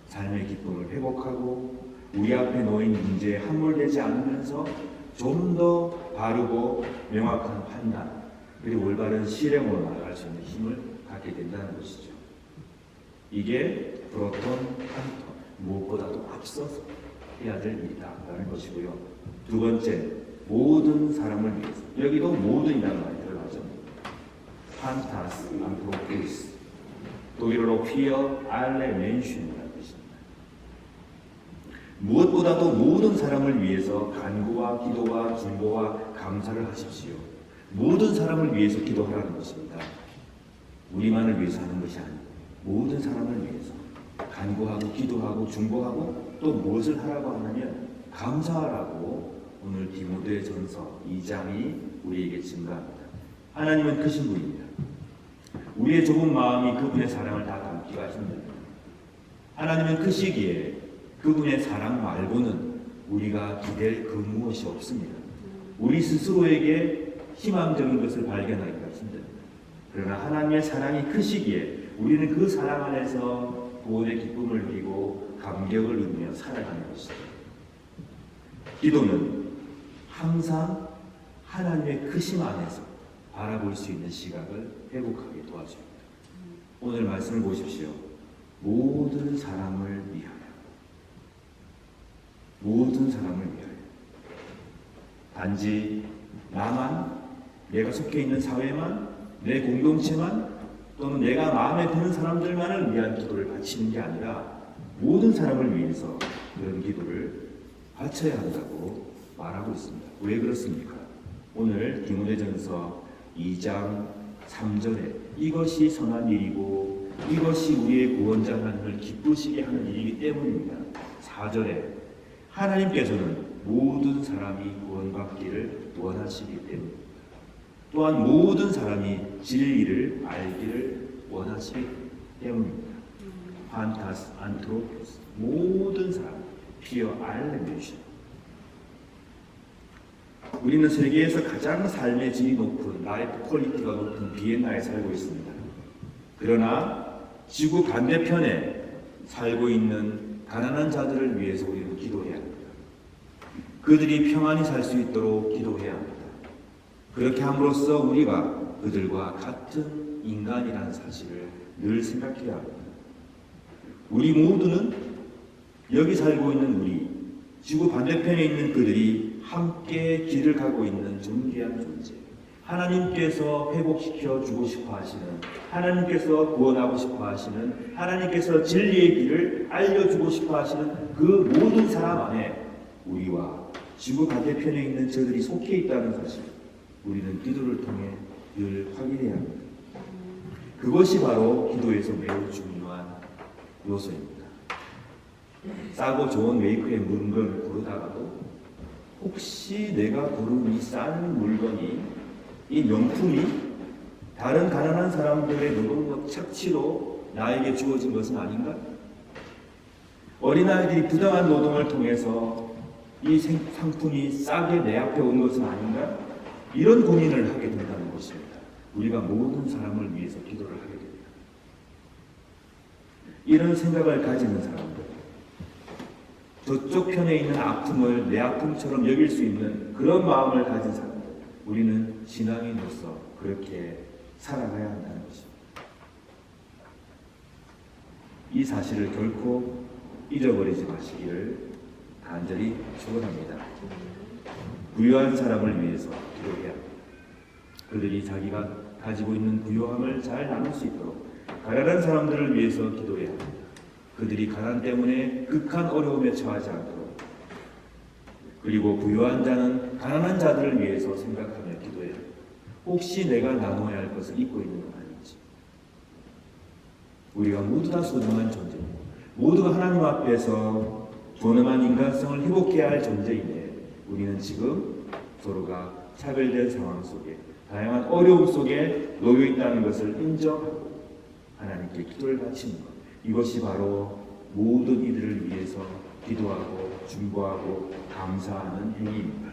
삶의 기쁨을 회복하고 우리 앞에 놓인 문제에 함몰되지 않으면서 좀 더 바르고 명확한 판단 그리고 올바른 실행으로 나아갈 수 있는 힘을 갖게 된다는 것이죠. 이게 프로톤, 판톤, 무엇보다도 앞서서 해야 될 일이다라는 것이고요. 두 번째, 모든 사람을 위해서. 여기도 모든이라는 말이 들어가죠. 판타스, 안트로포스, 독일어로 피어 알레멘슌이라는 뜻입니다. 무엇보다도 모든 사람을 위해서 간구와 기도와 중보와 감사를 하십시오. 모든 사람을 위해서 기도하라는 것입니다. 우리만을 위해서 하는 것이 아니고 모든 사람을 위해서 간구하고 기도하고 중보하고 또 무엇을 하라고 하냐면 감사하라고 오늘 디모데전서 2장이 우리에게 증가합니다. 하나님은 크신 분입니다. 우리의 좁은 마음이 그분의 사랑을 다 담기가 힘듭니다. 하나님은 크시기에 그분의 사랑 말고는 우리가 기댈 그 무엇이 없습니다. 우리 스스로에게 희망적인 것을 발견하기가 힘듭니다. 그러나 하나님의 사랑이 크시기에 우리는 그 사랑 안에서 구원의 기쁨을 누리고 감격을 누리며 살아가는 것이죠. 기도는 항상 하나님의 크심 안에서 바라볼 수 있는 시각을 회복하게 도와줍니다. 오늘 말씀을 보십시오. 모든 사람을 위하여. 모든 사람을 위하여. 단지 나만, 내가 속해 있는 사회만, 내 공동체만, 또는 내가 마음에 드는 사람들만을 위한 기도를 바치는 게 아니라 모든 사람을 위해서 그런 기도를 바쳐야 한다고 말하고 있습니다. 왜 그렇습니까? 오늘 디모데전서 2장 3절에 이것이 선한 일이고 이것이 우리의 구원자 하나님을 기쁘시게 하는 일이기 때문입니다. 4절에 하나님께서는 모든 사람이 구원받기를 원하시기 때문입니다. 또한 모든 사람이 진리를 알기를 원하시기 때문입니다. 판타스, 안트로포스, 모든 사람, 피어 알레멘슌. 우리는 세계에서 가장 삶의 질이 높은, 라이프 퀄리티가 높은 비엔나에 살고 있습니다. 그러나 지구 반대편에 살고 있는 가난한 자들을 위해서 우리는 기도해야 합니다. 그들이 평안히 살 수 있도록 기도해야 합니다. 그렇게 함으로써 우리가 그들과 같은 인간이라는 사실을 늘 생각해야 합니다. 우리 모두는 여기 살고 있는 우리, 지구 반대편에 있는 그들이 함께 길을 가고 있는 존귀한 존재, 하나님께서 회복시켜 주고 싶어 하시는, 하나님께서 구원하고 싶어 하시는, 하나님께서 진리의 길을 알려주고 싶어 하시는 그 모든 사람 안에 우리와 지구 반대편에 있는 저들이 속해 있다는 사실, 우리는 기도를 통해 늘 확인해야 합니다. 그것이 바로 기도에서 매우 중요한 요소입니다. 싸고 좋은 메이크의 물건을 고르다가도 혹시 내가 고른 이 싼 물건이, 이 명품이 다른 가난한 사람들의 노동력 착취로 나에게 주어진 것은 아닌가? 어린아이들이 부당한 노동을 통해서 이 상품이 싸게 내 앞에 온 것은 아닌가? 이런 고민을 하게 된다는 것입니다. 우리가 모든 사람을 위해서 기도를 하게 됩니다. 이런 생각을 가지는 사람들, 저쪽 편에 있는 아픔을 내 아픔처럼 여길 수 있는 그런 마음을 가진 사람들, 우리는 신앙인으로서 그렇게 살아가야 한다는 것입니다. 이 사실을 결코 잊어버리지 마시기를 간절히 축원합니다. 부유한 사람을 위해서 기도해야 합니다. 그들이 자기가 가지고 있는 부유함을 잘 나눌 수 있도록 가난한 사람들을 위해서 기도해야 합니다. 그들이 가난 때문에 극한 어려움에 처하지 않도록, 그리고 부유한 자는 가난한 자들을 위해서 생각하며 기도해야 합니다. 혹시 내가 나눠야 할 것을 잊고 있는 건 아닌지. 우리가 모두 다 소중한 존재입니다. 모두가 하나님 앞에서 존엄한 인간성을 회복해야 할 존재인데 우리는 지금 서로가 차별된 상황 속에 다양한 어려움 속에 놓여 있다는 것을 인정하고 하나님께 기도를 바치는 것, 이것이 바로 모든 이들을 위해서 기도하고 중보하고 감사하는 행위입니다.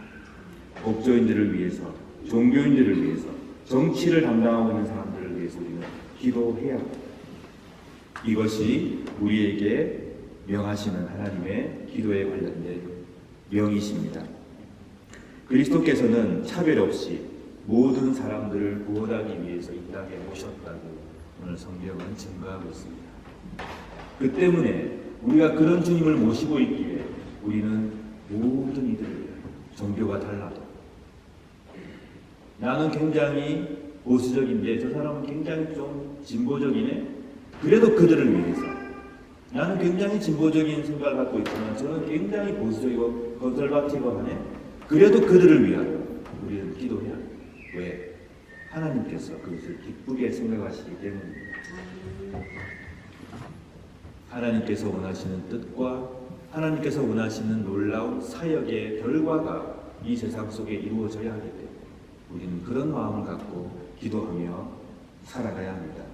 법조인들을 위해서, 종교인들을 위해서, 정치를 담당하고 있는 사람들을 위해서 우리는 기도해야 합니다. 이것이 우리에게 명하시는 하나님의 기도에 관련된 명이십니다. 그리스도께서는 차별 없이 모든 사람들을 구원하기 위해서 이 땅에 오셨다고 오늘 성경은 증거하고 있습니다. 그 때문에 우리가 그런 주님을 모시고 있기에 우리는 모든 이들을 종교가 달라도, 나는 굉장히 보수적인데 저 사람은 굉장히 좀 진보적이네, 그래도 그들을 위해서, 나는 굉장히 진보적인 생각을 갖고 있지만 저는 굉장히 보수적이고 컨설바티브하네, 그래도 그들을 위하여 우리는 기도해야 합니다. 왜? 하나님께서 그것을 기쁘게 생각하시기 때문입니다. 하나님께서 원하시는 뜻과 하나님께서 원하시는 놀라운 사역의 결과가 이 세상 속에 이루어져야 하기 때문에 우리는 그런 마음을 갖고 기도하며 살아가야 합니다.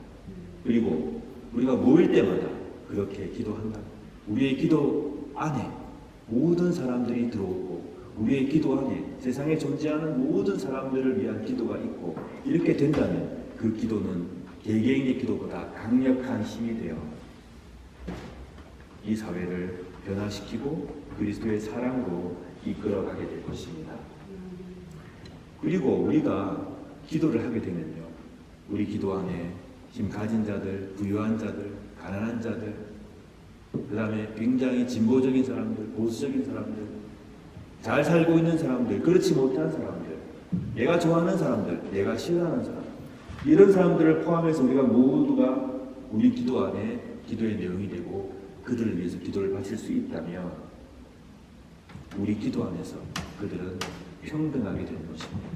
그리고 우리가 모일 때마다 그렇게 기도한다. 우리의 기도 안에 모든 사람들이 들어오고 우리의 기도 안에 세상에 존재하는 모든 사람들을 위한 기도가 있고, 이렇게 된다면 그 기도는 개개인의 기도보다 강력한 힘이 되어 이 사회를 변화시키고 그리스도의 사랑으로 이끌어가게 될 것입니다. 그리고 우리가 기도를 하게 되면요, 우리 기도 안에 힘 가진 자들, 부유한 자들, 가난한 자들, 그 다음에 굉장히 진보적인 사람들, 보수적인 사람들, 잘 살고 있는 사람들, 그렇지 못한 사람들, 내가 좋아하는 사람들, 내가 싫어하는 사람들, 이런 사람들을 포함해서 우리가 모두가 우리 기도 안에 기도의 내용이 되고 그들을 위해서 기도를 바칠 수 있다면 우리 기도 안에서 그들은 평등하게 되는 것입니다.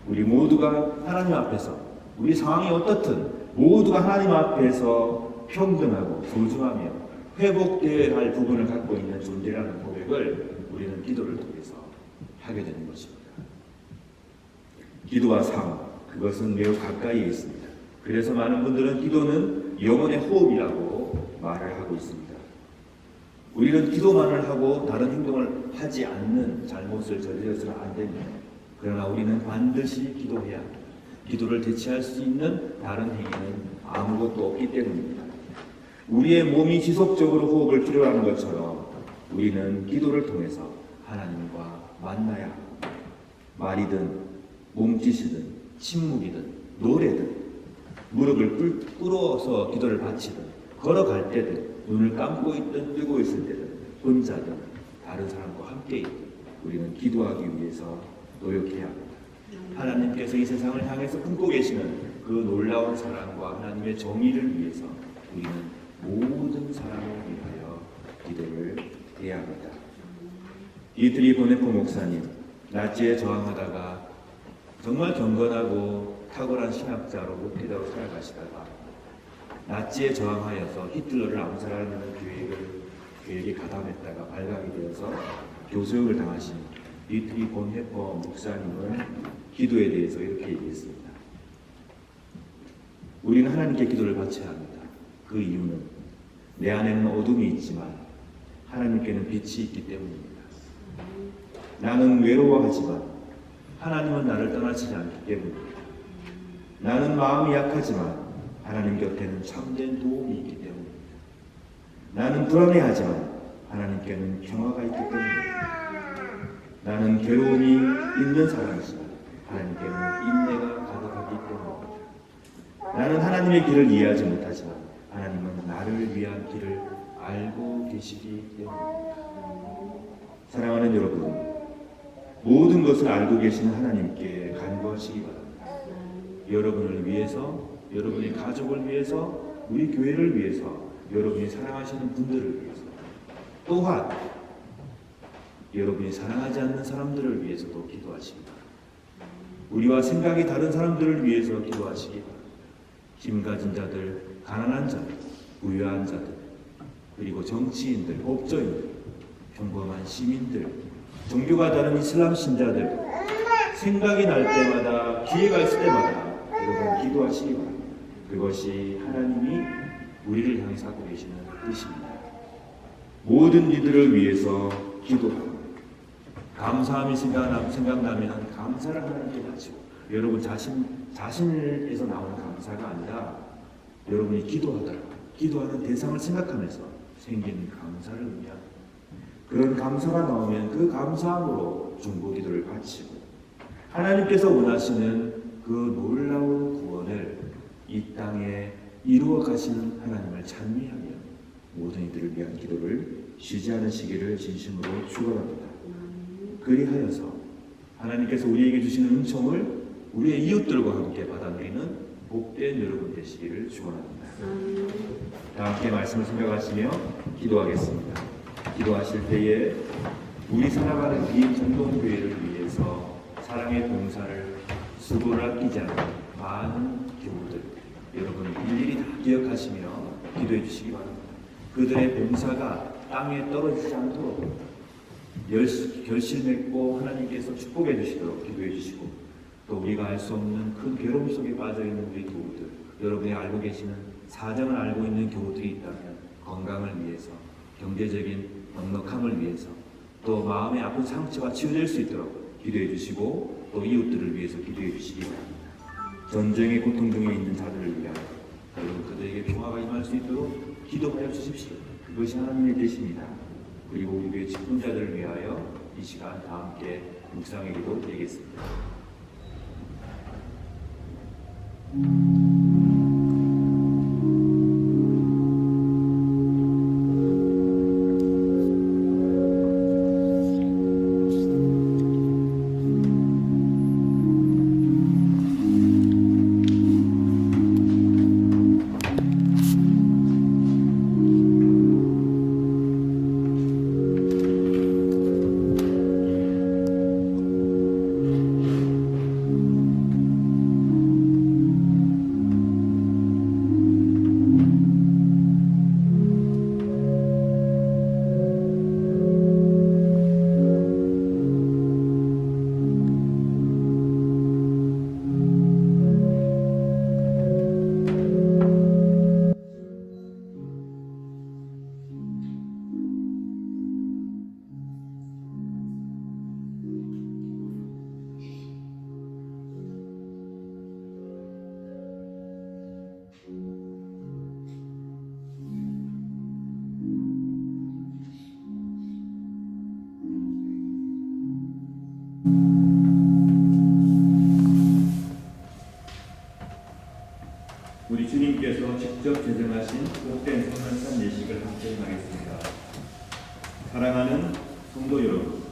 우리 모두가 하나님 앞에서, 우리 상황이 어떻든 모두가 하나님 앞에서 평등하고 소중하며 회복되어야 할 부분을 갖고 있는 존재라는 고백을 우리는 기도를 통해서 하게 되는 것입니다. 기도와 삶, 그것은 매우 가까이에 있습니다. 그래서 많은 분들은 기도는 영혼의 호흡이라고 말을 하고 있습니다. 우리는 기도만을 하고 다른 행동을 하지 않는 잘못을 저질러서는 안 됩니다. 그러나 우리는 반드시 기도해야 합니다. 기도를 대체할 수 있는 다른 행위는 아무것도 없기 때문입니다. 우리의 몸이 지속적으로 호흡을 필요하는 것처럼 우리는 기도를 통해서 하나님과 만나야 합니다. 말이든 몸짓이든 침묵이든 노래든 무릎을 꿇어서 기도를 바치든 걸어갈 때든 눈을 감고 있든 뜨고 있을 때든 혼자든 다른 사람과 함께 있든 우리는 기도하기 위해서 노력해야 합니다. 하나님께서 이 세상을 향해서 품고 계시는 그 놀라운 사랑과 하나님의 정의를 위해서 우리는 모든 사람을 위하여 기도를 해야 합니다. 이틀이 보네포 목사님, 나치에 저항하다가 정말 경건하고 탁월한 신학자로 목회자로 살아가시다가 나치에 저항하여서 히틀러를 암살하려는 계획에 가담했다가 발각이 되어서 교수역을 당하신 디트리 본헤퍼 목사님은 기도에 대해서 이렇게 얘기했습니다. 우리는 하나님께 기도를 바쳐야 합니다. 그 이유는 내 안에는 어둠이 있지만 하나님께는 빛이 있기 때문입니다. 나는 외로워하지만 하나님은 나를 떠나시지 않기 때문입니다. 나는 마음이 약하지만 하나님 곁에는 참된 도움이 있기 때문입니다. 나는 불안해하지만 하나님께는 평화가 있기 때문입니다. 나는 괴로움이 있는 사람이지만 하나님께는 인내가 가득하기 때문입니다. 나는 하나님의 길을 이해하지 못하지만 하나님은 나를 위한 길을 알고 계시기 때문입니다. 사랑하는 여러분, 모든 것을 알고 계시는 하나님께 간구하시기 바랍니다. 여러분을 위해서, 여러분의 가족을 위해서, 우리 교회를 위해서, 여러분이 사랑하시는 분들을 위해서, 또한 여러분이 사랑하지 않는 사람들을 위해서도 기도하시기 바랍니다. 우리와 생각이 다른 사람들을 위해서 기도하시기 바랍니다. 힘 가진 자들, 가난한 자들, 부유한 자들, 그리고 정치인들, 법조인들, 평범한 시민들, 종교가 다른 이슬람 신자들, 생각이 날 때마다, 기회가 있을 때마다 여러분 기도하시기 바랍니다. 그것이 하나님이 우리를 향해서 하고 계시는 뜻입니다. 모든 이들을 위해서 기도하고 감사함이 생각나면 감사를 하나님께 바치고, 여러분 자신에서 나오는 감사가 아니라 여러분이 기도하는 대상을 생각하면서 생기는 감사를 의미합니다. 그런 감사가 나오면 그 감사함으로 중보기도를 바치고 하나님께서 원하시는 그 놀라운 구원을 이 땅에 이루어 가시는 하나님을 찬미하며 모든 이들을 위한 기도를 쉬지 않으시기를 진심으로 축원합니다. 그리하여서 하나님께서 우리에게 주시는 은총을 우리의 이웃들과 함께 받아들이는 복된 여러분 되시기를 축원합니다. 다 함께 말씀을 생각하시며 기도하겠습니다. 기도하실 때에 우리 살아가는 이 전동교회를 위해서 사랑의 봉사를 수고를 아끼지 않는 많은 교우들 여러분 일일이 다 기억하시며 기도해 주시기 바랍니다. 그들의 봉사가 땅에 떨어지지 않도록 결실맺고 하나님께서 축복해 주시도록 기도해 주시고, 또 우리가 알 수 없는 큰 괴로움 속에 빠져있는 우리 교우들, 여러분이 알고 계시는 사정을 알고 있는 교우들이 있다면 건강을 위해서, 경제적인 넉넉함을 위해서, 또 마음의 아픈 상처가 치유될 수 있도록 기도해 주시고, 또 이웃들을 위해서 기도해 주시기 바랍니다. 전쟁의 고통 중에 있는 자들을 위하여 여러분 그들에게 평화가 임할 수 있도록 기도하여 주십시오. 그것이 하나님의 뜻입니다. 그리고 우리 교회 직분자들을 위하여 이 시간 다 함께 묵상의 기도 드리겠습니다. 우리 주님께서 직접 제정하신 복된 성만찬 예식을 함께 하겠습니다. 사랑하는 성도 여러분,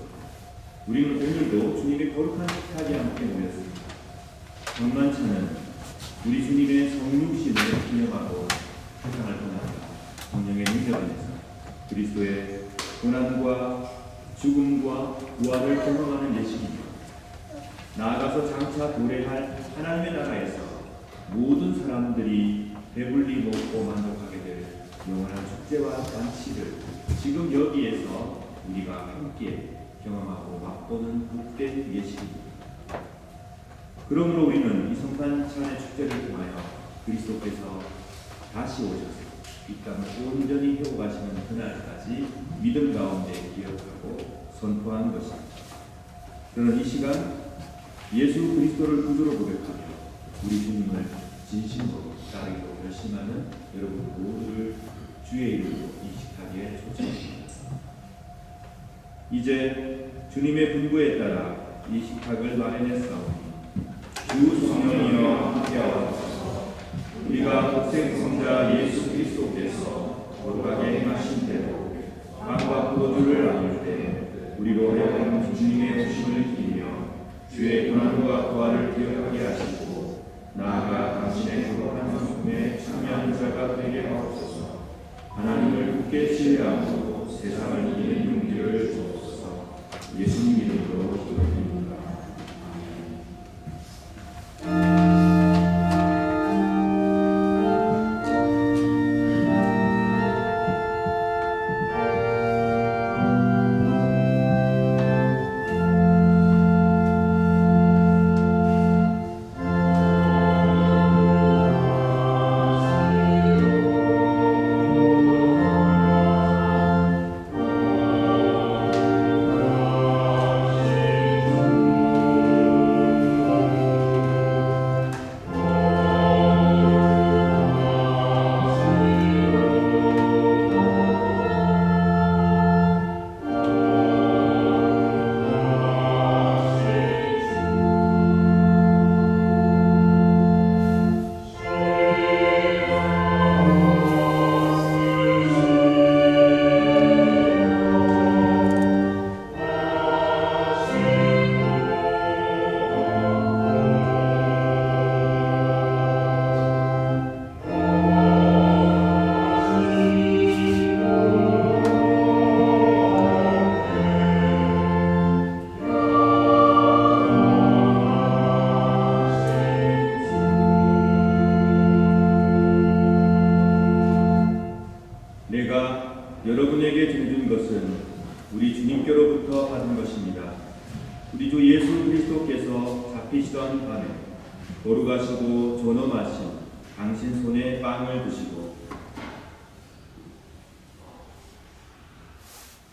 우리는 오늘도 주님의 거룩한 식탁에 함께 모였습니다. 성만찬은 우리 주님의 성육신을 기념하고 세상을 떠나서 성령의 능력 안에서 그리스도의 고난과 죽음과 부활을 경험하는 예식입니다. 나아가서 장차 도래할 하나님의 나라에서 모든 사람들이 배불리 먹고 만족하게 될 영원한 축제와 잔치를 지금 여기에서 우리가 함께 경험하고 맛보는 복된 예식입니다. 그러므로 우리는 이 성만찬의 축제를 통하여 그리스도께서 다시 오셔서 이 땅을 온전히 회복하시는 그날까지 믿음 가운데 기억하고 선포한 것입니다. 저는 이 시간 예수 그리스도를 구주로 고백하며 우리 주님을 진심으로 따르기로 결심하는 여러분 모두를 주의 이름으로 인식하기에 초청합니다. 이제 주님의 분부에 따라 이 식탁을 마련했사오니 주 성령이여 함께하옵소서. 우리가 독생성자 예수 그리스도께서 거룩하게 행하신 대로 빵과 포도주를 나눌 때 우리로 하여금 주님의 오심을 기리며 주의 고난과 부활을 기억하게 하시고 나아가 당신의 거룩한 성품에 참여하는 자가 되게 하옵소서. 하나님을 굳게 신뢰하고 세상을 이기는 용기를 주옵소서. 예수님 이름으로 기도드립니다. 내가 여러분에게 드린 것은 우리 주님께로부터 받은 것입니다. 우리 주 예수 그리스도께서 잡히시던 밤에 거룩하시고 존엄하신 당신 손에 빵을 드시고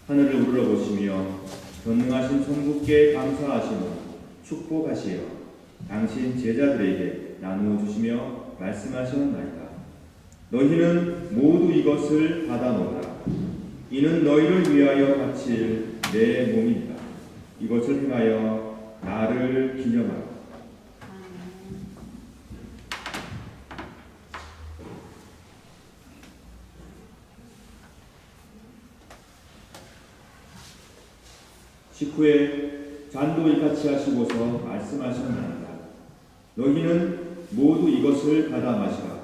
하늘을 우러러보시며 전능하신 천국께 감사하신 후 축복하시어 당신 제자들에게 나누어 주시며 말씀하셨나이다. 너희는 모두 이것을 받아 먹으라. 이는 너희를 위하여 바칠 내 몸이다. 이것을 행하여 나를 기념하라. 식후에 잔도 같이 하시고서 말씀하셨나이다. 너희는 모두 이것을 받아 마시라.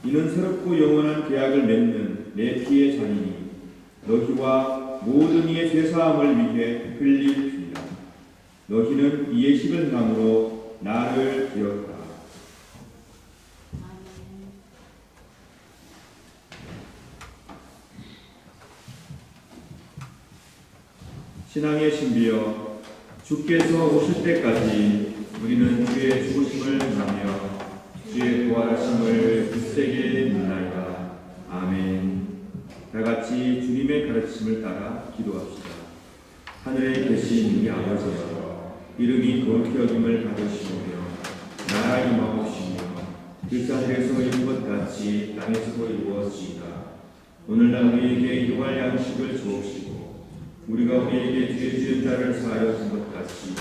이는 새롭고 영원한 계약을 맺는 내 피의 잔이니 너희와 모든 이의 죄사함을 위해 흘릴 피라. 너희는 이의 식을 행함으로 나를 기억하라. 신앙의 신비여, 주께서 오실 때까지 우리는 주의 죽으심을 전하며 주의 부활하심을 굳세게 믿나이다. 아멘. 다같이 주님의 가르침을 따라 기도합시다. 하늘에 계신 우리 아버지여, 이름이 거룩히 여김을 받으시오며 나라 임하옵시며 들하늘에서 이룬 것 같이 땅에서도 이루어지이다. 오늘날 우리에게 일용할 양식을 주옵시고 우리가 우리에게 죄 지은 자를 사하여 준 것 같이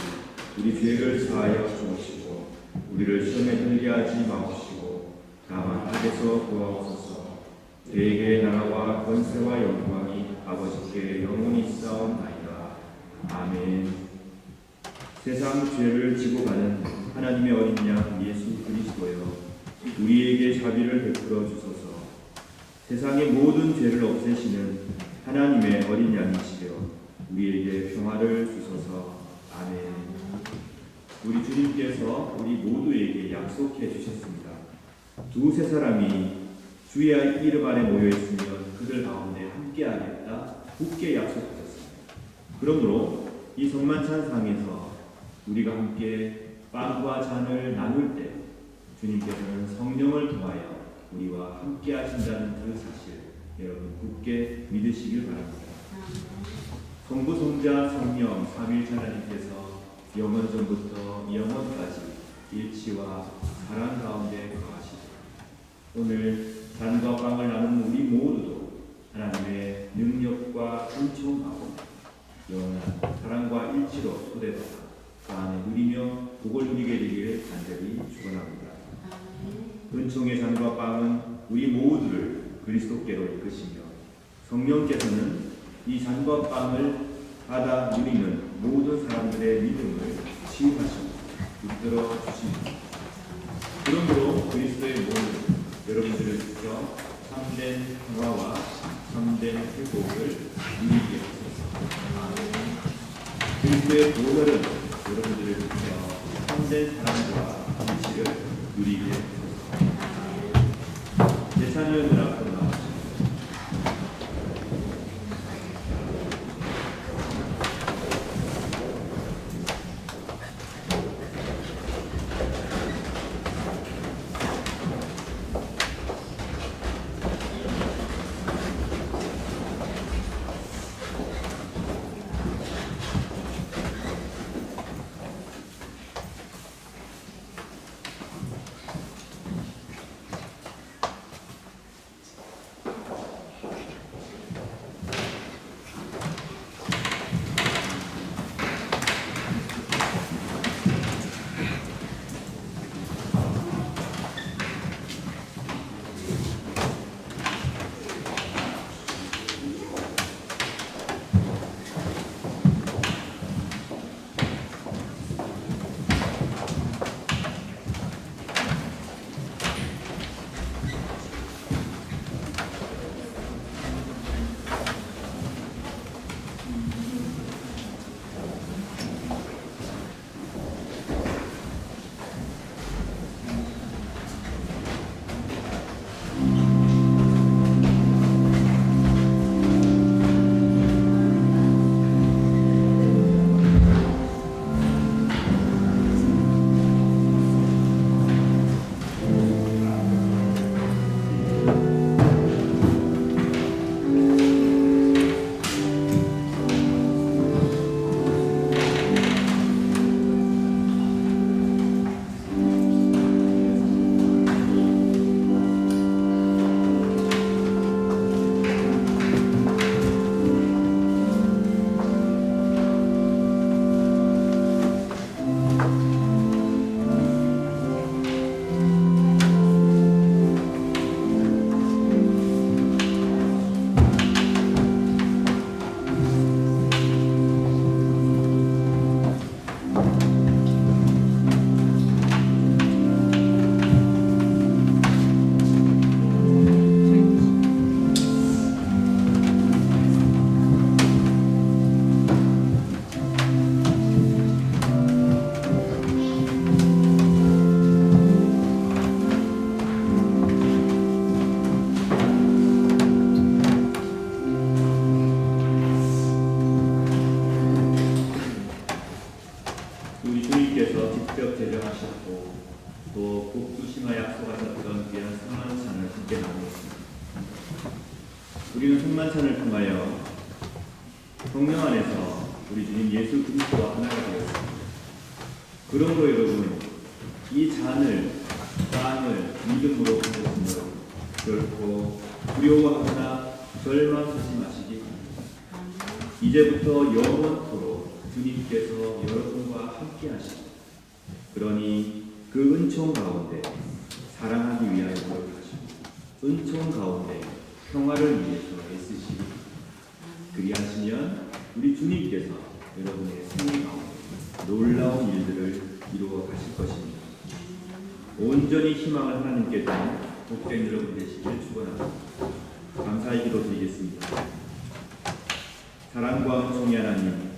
우리 죄를 사하여 주옵시고 우리를 시험에 들게 하지 마옵시고 다만 악에서 구하옵소서. 대개 나라와 권세와 영광이 아버지께 영원히 있사옵나이다. 아멘. 세상 죄를 지고 가는 하나님의 어린 양 예수 그리스도여, 우리에게 자비를 베풀어 주소서. 세상의 모든 죄를 없애시는 하나님의 어린 양이시여 우리에게 평화를 주소서. 아멘. 우리 주님께서 우리 모두에게 약속해 주셨습니다. 두세 사람이 주의 이름 안에 모여 있으면 그들 가운데 함께하겠다 굳게 약속하셨습니다. 그러므로 이 성만찬상에서 우리가 함께 빵과 잔을 나눌 때 주님께서는 성령을 통하여 우리와 함께 하신다는 그 사실 여러분 굳게 믿으시길 바랍니다. 성부, 성자, 성령, 삼위일체 하나님께서 영원 전부터 영원까지 일치와 사랑 가운데 거하시고 오늘 잔과 빵을 나누는 우리 모두도 하나님의 능력과 은총 가운데 영원한 사랑과 일치로 초대받아 그 안에 누리며 복을 누리게 되기를 간절히 축원합니다. 은총의 잔과 빵은 우리 모두를 그리스도께로 이끄시며 성령께서는 이 잔과 빵을 받아 누리는 모든 사람들의 믿음을 치유하시고 붙들어 주십니다. 그러므로 그리스도의 몸을 여러분들을 지켜 참된 평화와 참된 회복을 누리게 하소서. 그리스도의 보혈은 여러분들을 지켜 참된 사랑과 일치를 누리게 하소서. 제찬을 앞으로 나와주십시오. 우리는 승만찬을 통하여 성령 안에서 우리 주님 예수 그리스도와 하나가 되었습니다. 그러므로 여러분, 이 잔을, 빵을 믿음으로 받으시므로 결코 두려워하거나 절망하지 마시기 바랍니다. 이제부터 영원토록 주님께서 여러분과 함께 하시고, 그러니 그 은총 가운데 사랑하기 위하여 노력하시고, 은총 가운데 평화를 위해서 애쓰시기 바랍니다. 그리하시면 우리 주님께서 여러분의 생애 가운데 놀라운 일들을 이루어 가실 것입니다. 온전히 희망을 하나님께 드린 복된 여러분 되시길 축원합니다. 감사의 기도 드리겠습니다. 사랑과 은총의 하나님,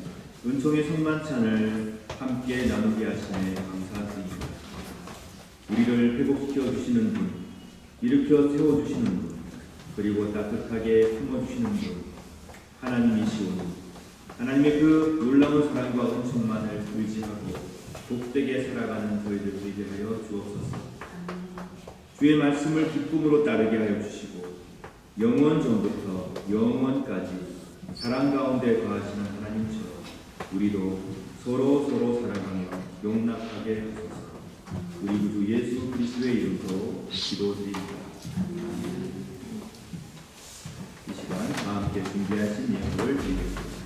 은총의 성만찬을 함께 나누게 하시네 감사드립니다. 우리를 회복시켜 주시는 분, 일으켜 세워주시는 분, 그리고 따뜻하게 품어주시는 분, 하나님이시오니 하나님의 그 놀라운 사랑과 은총만을 의지하고 복되게 살아가는 저희들 되게 하여 주옵소서. 주의 말씀을 기쁨으로 따르게 하여 주시고 영원 전부터 영원까지 사랑 가운데 거하시는 하나님처럼 우리도 서로 사랑하며 용납하게 하소서. 우리 구주 예수 그리스도의 이름으로 기도드립니다. 이 시간 다 함께 준비하신 예물을 드리겠습니다.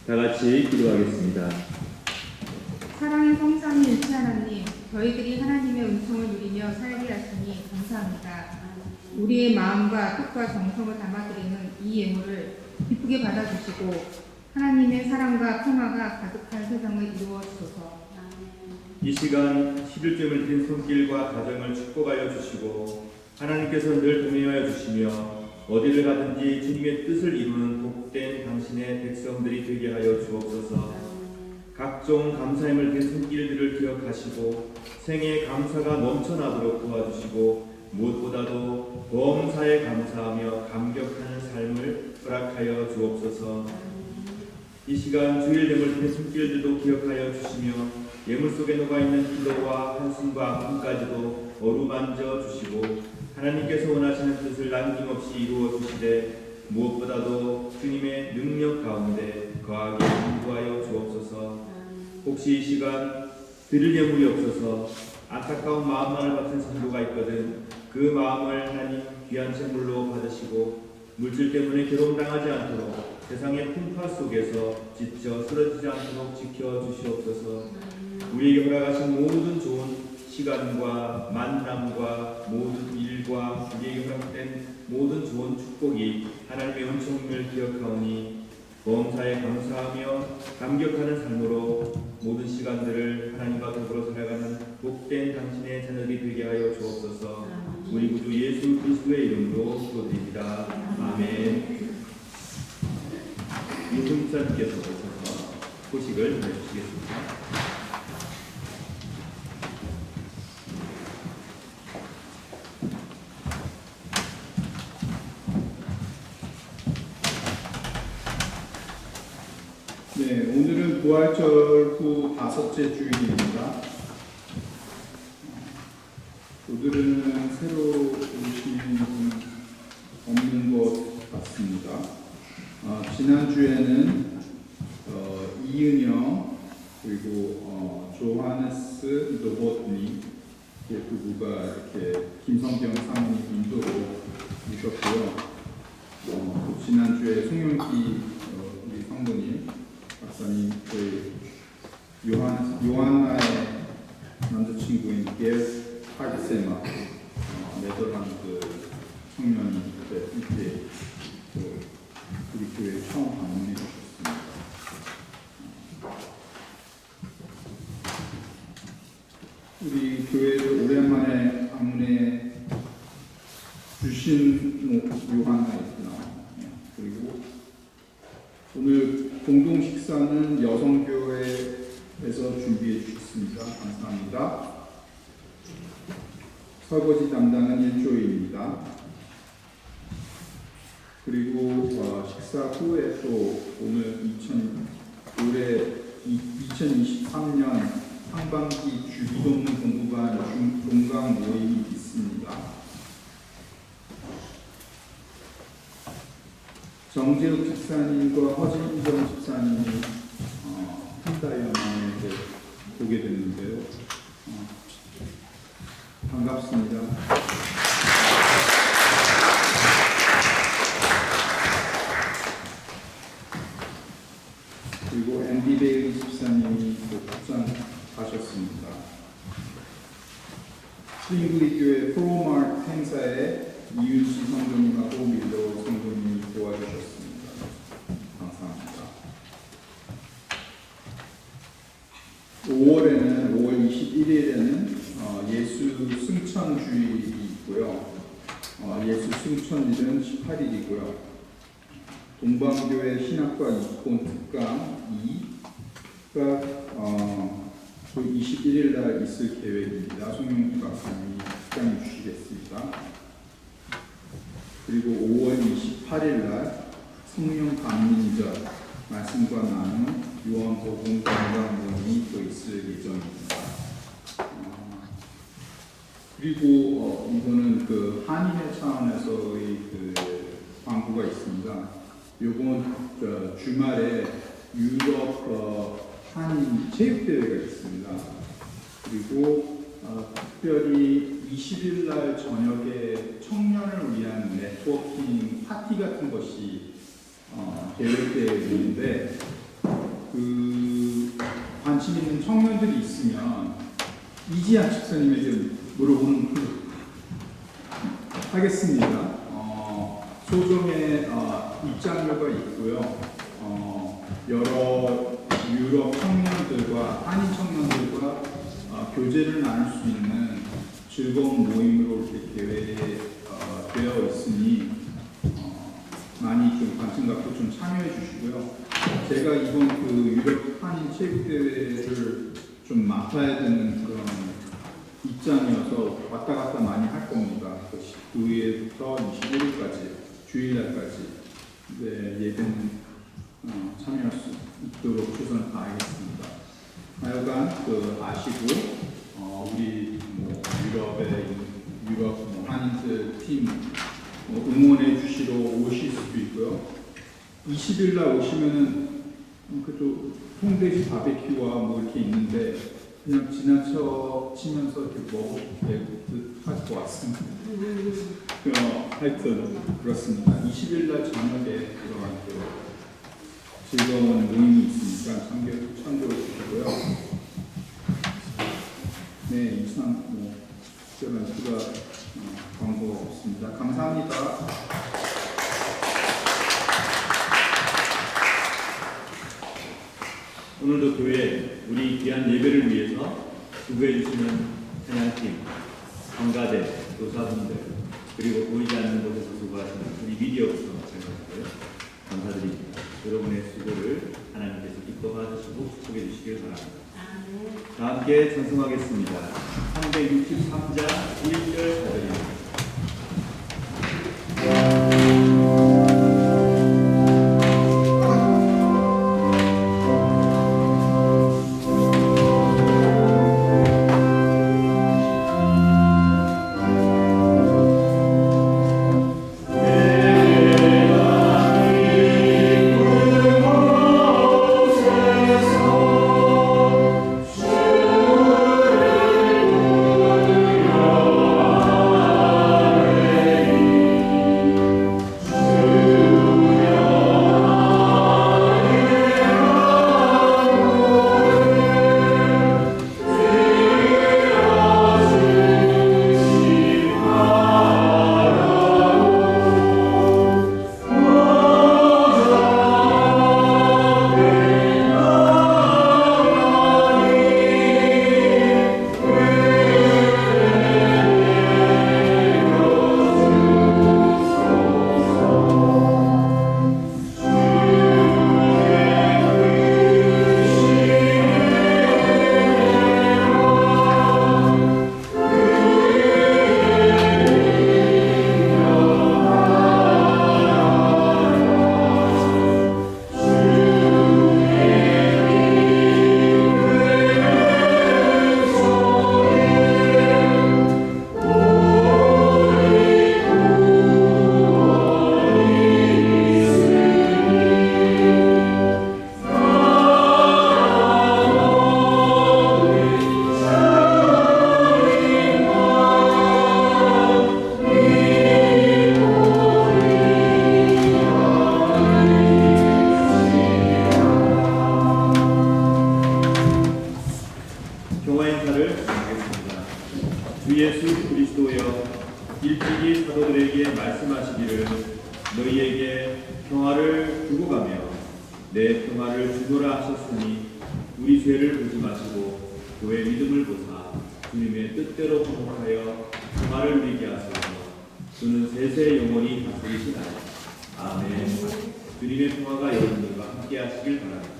다 같이 기도하겠습니다. 사랑의 성삼위일체 하나님, 저희들이 하나님의 은총을 누리며 살게 하시니 감사합니다. 우리의 마음과 뜻과 정성을 담아드리는 이 예물을 기쁘게 받아주시고 하나님의 사랑과 평화가 가득한 세상을 이루어 주소서. 이 시간 11점을 든 손길과 가정을 축복하여 주시고 하나님께서 늘 동행하여 주시며 어디를 가든지 주님의 뜻을 이루는 복된 당신의 백성들이 되게 하여 주옵소서. 각종 감사함을 든 손길들을 기억하시고 생애의 감사가 넘쳐나도록 도와주시고 무엇보다도 범사에 감사하며 감격하는 삶을 허락하여 주옵소서. 이 시간 주일 예물 든 손길들도 기억하여 주시며 예물 속에 녹아있는 기도와 한숨과 아픔까지도 어루만져 주시고 하나님께서 원하시는 뜻을 남김없이 이루어 주시되 무엇보다도 주님의 능력 가운데 거하게 인도하여 주옵소서. 혹시 이 시간 드릴 예물이 없어서 안타까운 마음만을 받은 성도가 있거든 그 마음을 하나님 귀한 제물로 받으시고 물질 때문에 괴로움당하지 않도록 세상의 풍파 속에서 지쳐 쓰러지지 않도록 지켜주시옵소서. 우리에게 허락하신 모든 좋은 시간과 만남과 모든 일과 우리에게 허락된 모든 좋은 축복이 하나님의 은총을 기억하오니 범사에 감사하며 감격하는 삶으로 모든 시간들을 하나님과 더불어 살아가는 복된 당신의 자녀들이 되게 하여 주옵소서. 우리 구주 예수 그리스도의 이름으로 기도드립니다. 아멘. 유승찬께서 오셔서 소식을 전해주시겠습니다. 네, 오늘은 부활절 후 5째 주일입니다. 오늘은 새로 오신 분은 없는 것 같습니다. 지난주에는 이은영 그리고 조하네스 노보트니 부부가 이렇게 김성경 사모님 인도로 오셨고요. 지난주에 송영기 우리 성도님 박사님 저희 요한나의 남자친구인 겔 파르세마 네덜란드 청년이 이때 우리 교회 처음 방문해 주셨습니다. 우리 교회를 오랜만에 방문해 주신 요한나 있구나. 그리고 오늘 공동 식사는 여성교회에서 준비해 주셨습니다. 감사합니다. 설거지 담당은 일조입니다. 그리고 식사 후에 또 오늘 2023년 상반기 주기도문 공부반 종강 모임이 있습니다. 정재욱 집사님과 허진정 집사님이 한다연에 보게 됐는데요. 반갑습니다. 수천일은 18일이고요. 동방교회 신학과 이콘 특강 2가 21일 날 있을 계획입니다. 송영주 박사님이 특강해 주시겠습니다. 그리고 5월 28일 날 성령 감민절 말씀과 나누는 요한복음 건강 모임이 또 있을 예정입니다. 그리고 이거는 그 한인회 차원에서의 그 광고가 있습니다. 요번 주말에 유럽 한인 체육대회가 있습니다. 그리고 특별히 20일 날 저녁에 청년을 위한 네트워킹 파티 같은 것이 계획되어 있는데 그 관심 있는 청년들이 있으면 이지아 집사님에게 물어보는 걸로 하겠습니다. 소정의 입장료가 있고요. 여러 유럽 청년들과 한인 청년들과 교제를 나눌 수 있는 즐거운 모임으로 이렇게 계획되어 있으니 많이 좀 관심 갖고 좀 참여해 주시고요. 제가 이번 그 유럽 한인 체육대회를 좀 맡아야 되는 그런 입장이어서 왔다 갔다 많이 할 겁니다. 19일부터 21일까지 주일날까지 예배는 참여할 수 있도록 최선을 다하겠습니다. 하여간 그 아시고 우리 유럽 한인들 팀 응원해 주시러 오실 수도 있고요. 20일 날 오시면은 그또 통돼지 바베큐와 뭐 이렇게 있는데 그냥 지나치면서 이렇게 먹어도 할 것 같습니다. 하여튼 그렇습니다. 20일 날 저녁에 들어갈게요. 즐거운 모임이 있으니까 참고해 주시고요. 네, 이상 특별한 추가 광고가 없습니다. 감사합니다. 오늘도 교회 우리 귀한 예배를 위해서 수고해 주시는 찬양팀, 성가대, 교사분들 그리고 보이지 않는 곳에서 수고하시는 우리 미디어부터 마찬가지고요. 감사드립니다. 여러분의 수고를 하나님께서 기뻐 주시고 축복해 주시길 바랍니다. 다 함께 찬송하겠습니다. 363장 1절 4절입니다. 내 평화를 주노라 하셨으니 우리 죄를 보지 마시고 교회 믿음을 보사 주님의 뜻대로 통곡하여 평화를 누리게 하소서. 주는 세세 영원히 다스리시나요. 아멘. 주님의 평화가 여러분들과 함께 하시길 바랍니다.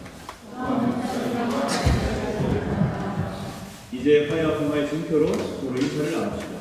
이제 화해와 평화의 증표로 서로 인사를 나눕시다.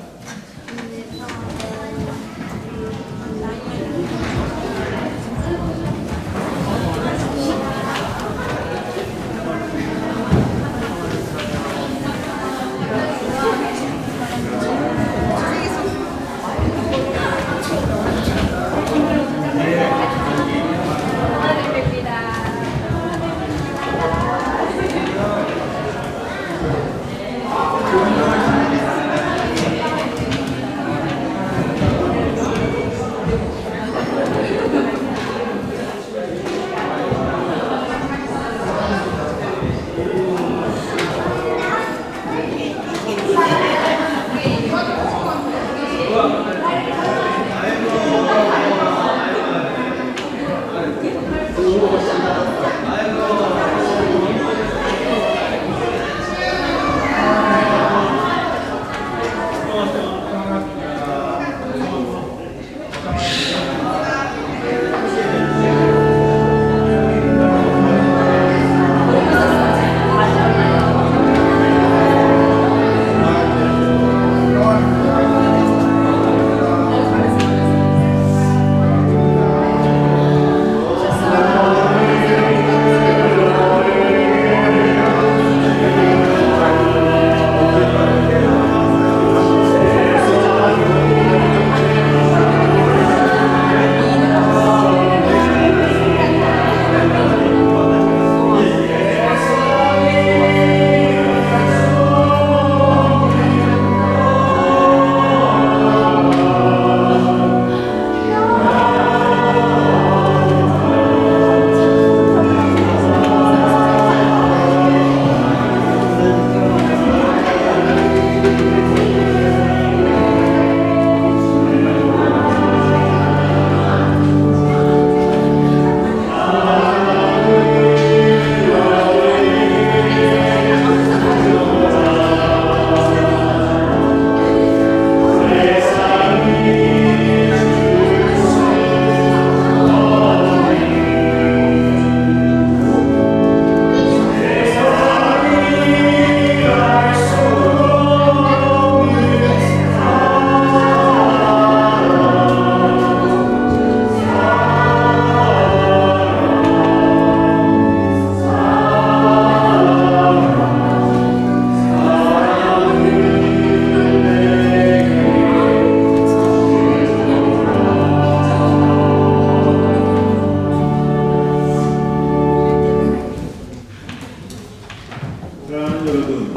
사랑하는 여러분,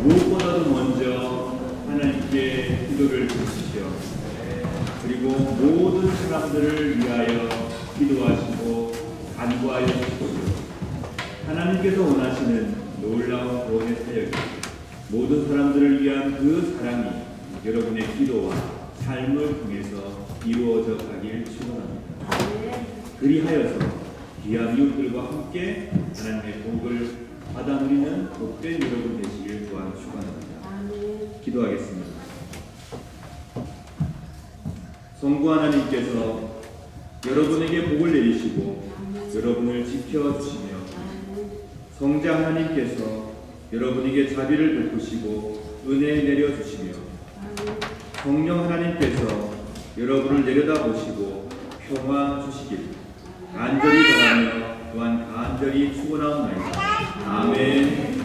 무엇보다도 먼저 하나님께 기도를 드리십시오. 그리고 모든 사람들을 위하여 기도하시고 간구하여 주십시오. 하나님께서 원하시는 놀라운 구원의 사역이 모든 사람들을 위한 그 사랑이 여러분의 기도와 삶을 통해서 이루어져 가길 축원합니다. 그리하여서 귀한 이웃들과 함께 하나님의 복을 받아 누리는 복된 여러분 되시길 또한 축원합니다. 기도하겠습니다. 성부 하나님께서 여러분에게 복을 내리시고 여러분을 지켜주시며 성자 하나님께서 여러분에게 자비를 베푸시고 은혜 내려주시며 성령 하나님께서 여러분을 내려다보시고 평화 주시길 간절히 바라며 또한 간절히 축원하옵나이다. 아멘.